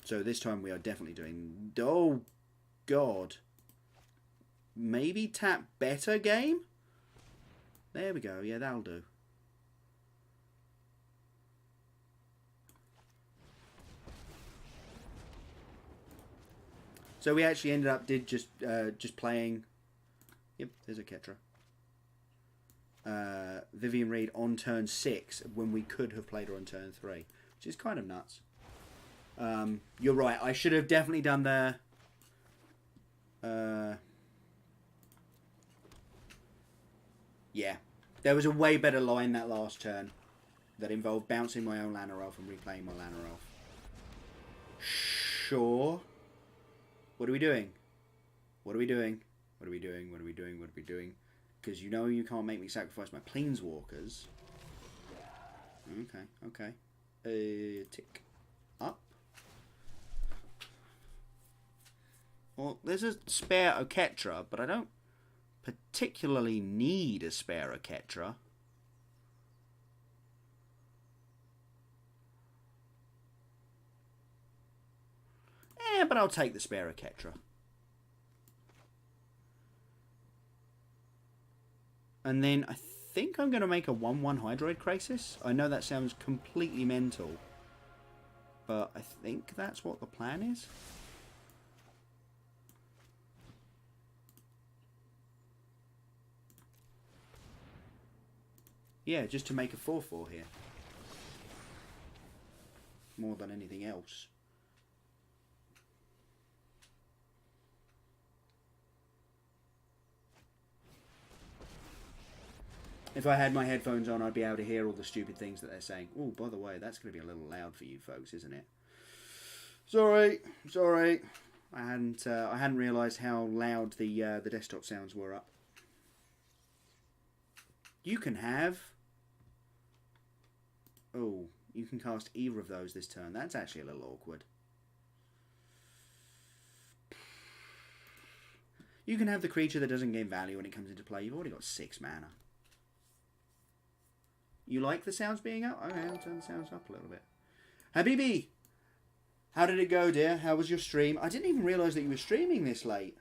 So this time we are definitely doing... Oh, God. Maybe tap better game? There we go. Yeah, that'll do. So we actually ended up just playing... Yep, there's a Ketra. Vivian Reed on turn 6 when we could have played her on turn 3, which is kind of nuts. You're right. I should have definitely done the... yeah. There was a way better line that last turn that involved bouncing my own Llanowar Elf and replaying my Llanowar Elf. Sure. What are we doing? What are we doing? What are we doing? What are we doing? What are we doing? Because you know you can't make me sacrifice my Planeswalkers. Okay, okay. Tick up. Well, there's a spare Oketra, but I don't particularly need a spare Oketra. But I'll take the spare Oketra. And then I think I'm going to make a 1/1 Hydroid Crisis. I know that sounds completely mental, but I think that's what the plan is. Yeah, just to make a 4/4 here. More than anything else. If I had my headphones on, I'd be able to hear all the stupid things that they're saying. Oh, by the way, that's going to be a little loud for you folks, isn't it? It's alright. It's alright. I hadn't realised how loud the desktop sounds were up. You can have... Oh, you can cast either of those this turn. That's actually a little awkward. You can have the creature that doesn't gain value when it comes into play. You've already got 6 mana. You like the sounds being up? Okay, I'll turn the sounds up a little bit. Habibi! How did it go, dear? How was your stream? I didn't even realise that you were streaming this late.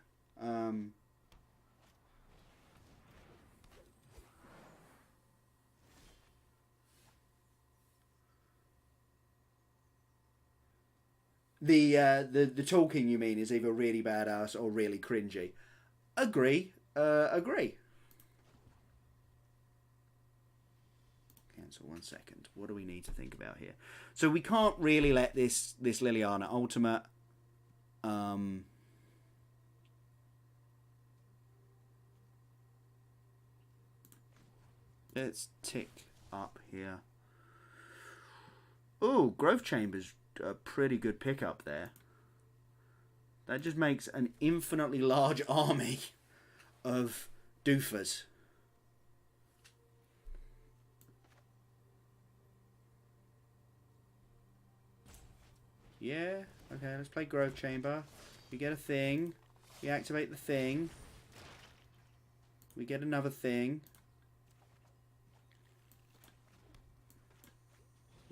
The talking, you mean, is either really badass or really cringy. Agree. Agree. So 1 second. What do we need to think about here? So we can't really let this Liliana Ultimate let's tick up here. Oh, Growth Chamber's a pretty good pickup there. That just makes an infinitely large army of doofers. Yeah, okay, let's play Growth Chamber. We get a thing. We activate the thing. We get another thing.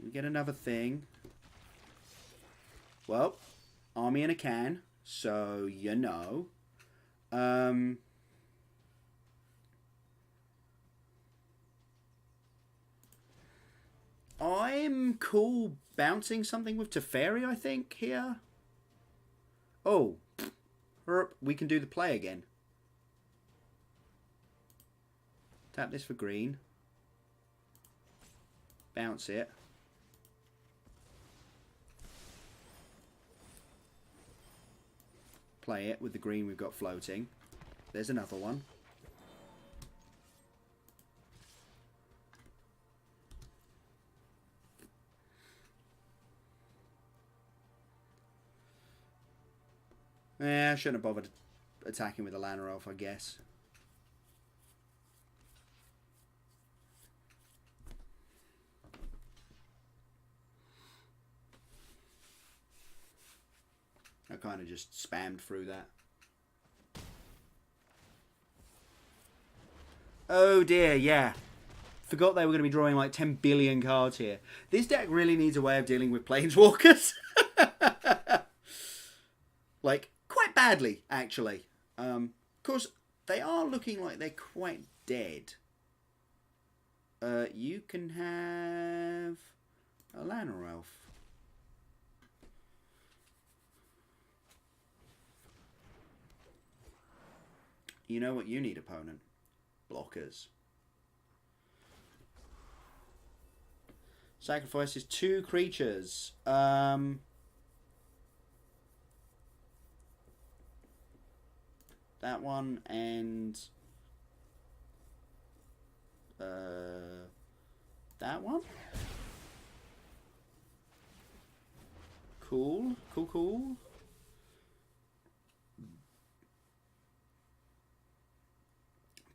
We get another thing. Well, army in a can, so you know. I'm cool bouncing something with Teferi, I think, here. Oh, we can do the play again. Tap this for green. Bounce it. Play it with the green we've got floating. There's another one. Yeah, I shouldn't have bothered attacking with a Llanowar Elf, I guess. kind of just spammed through that. Oh dear, yeah. Forgot they were going to be drawing like 10 billion cards here. This deck really needs a way of dealing with Planeswalkers. Like, quite badly, actually. Of course, they are looking like they're quite dead. You can have a Lana Elf. You know what you need, opponent? Blockers. Sacrifices 2 creatures. That one and that one. Cool, cool, cool.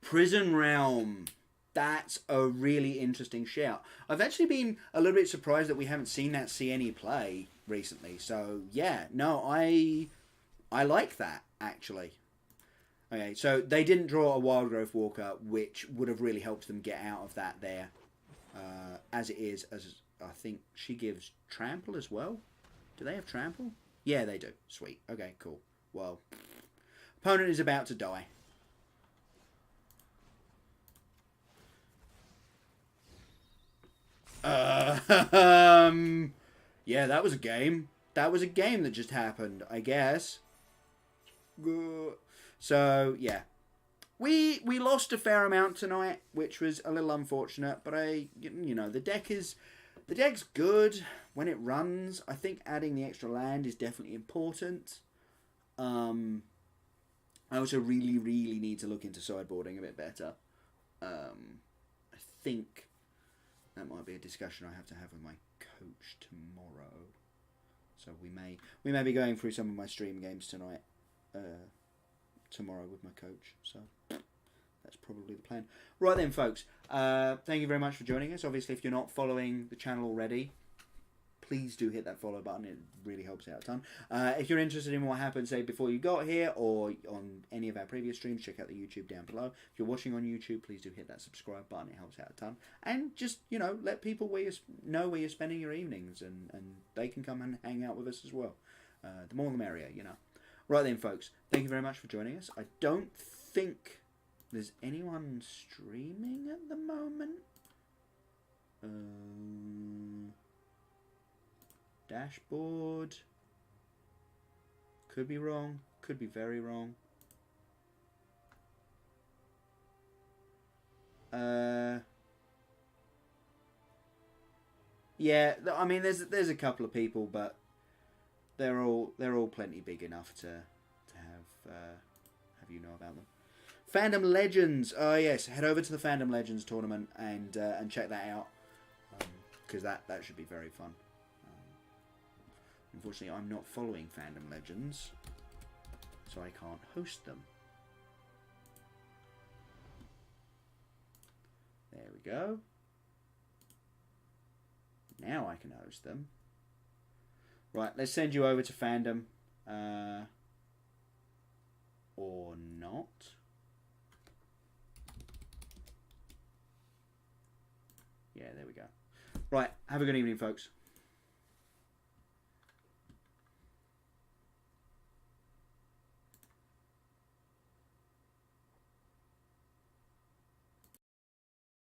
Prison Realm. That's a really interesting shout. I've actually been a little bit surprised that we haven't seen that see any play recently. So yeah, no, I like that actually. Okay, so they didn't draw a Wild Growth Walker, which would have really helped them get out of that there. As it is, as I think she gives Trample as well. Do they have Trample? Yeah, they do. Sweet. Okay, cool. Well, opponent is about to die. Yeah, that was a game. That was a game that just happened, I guess. So, yeah. We lost a fair amount tonight, which was a little unfortunate, but you know, the deck's good when it runs. I think adding the extra land is definitely important. I also really, really need to look into sideboarding a bit better. I think that might be a discussion I have to have with my coach tomorrow. So we may be going through some of my stream games tonight, tomorrow with my coach. So that's probably the plan. Right then, folks. Thank you very much for joining us. Obviously, if you're not following the channel already, please do hit that follow button. It really helps out a ton. If you're interested in what happened, say, before you got here or on any of our previous streams, check out the YouTube down below. If you're watching on YouTube, please do hit that subscribe button. It helps out a ton. And just, you know, let people know where you're spending your evenings and they can come and hang out with us as well. The more the merrier, you know. Right then, folks. Thank you very much for joining us. I don't think there's anyone streaming at the moment. Dashboard. Could be wrong. Could be very wrong. Yeah, I mean, there's a couple of people, but they're all plenty big enough to have you know about them. Fandom Legends. Oh yes, head over to the Fandom Legends tournament and check that out because that should be very fun. Unfortunately, I'm not following Fandom Legends, so I can't host them. There we go. Now I can host them. Right, let's send you over to Fandom. Or not. Yeah, there we go. Right, have a good evening, folks.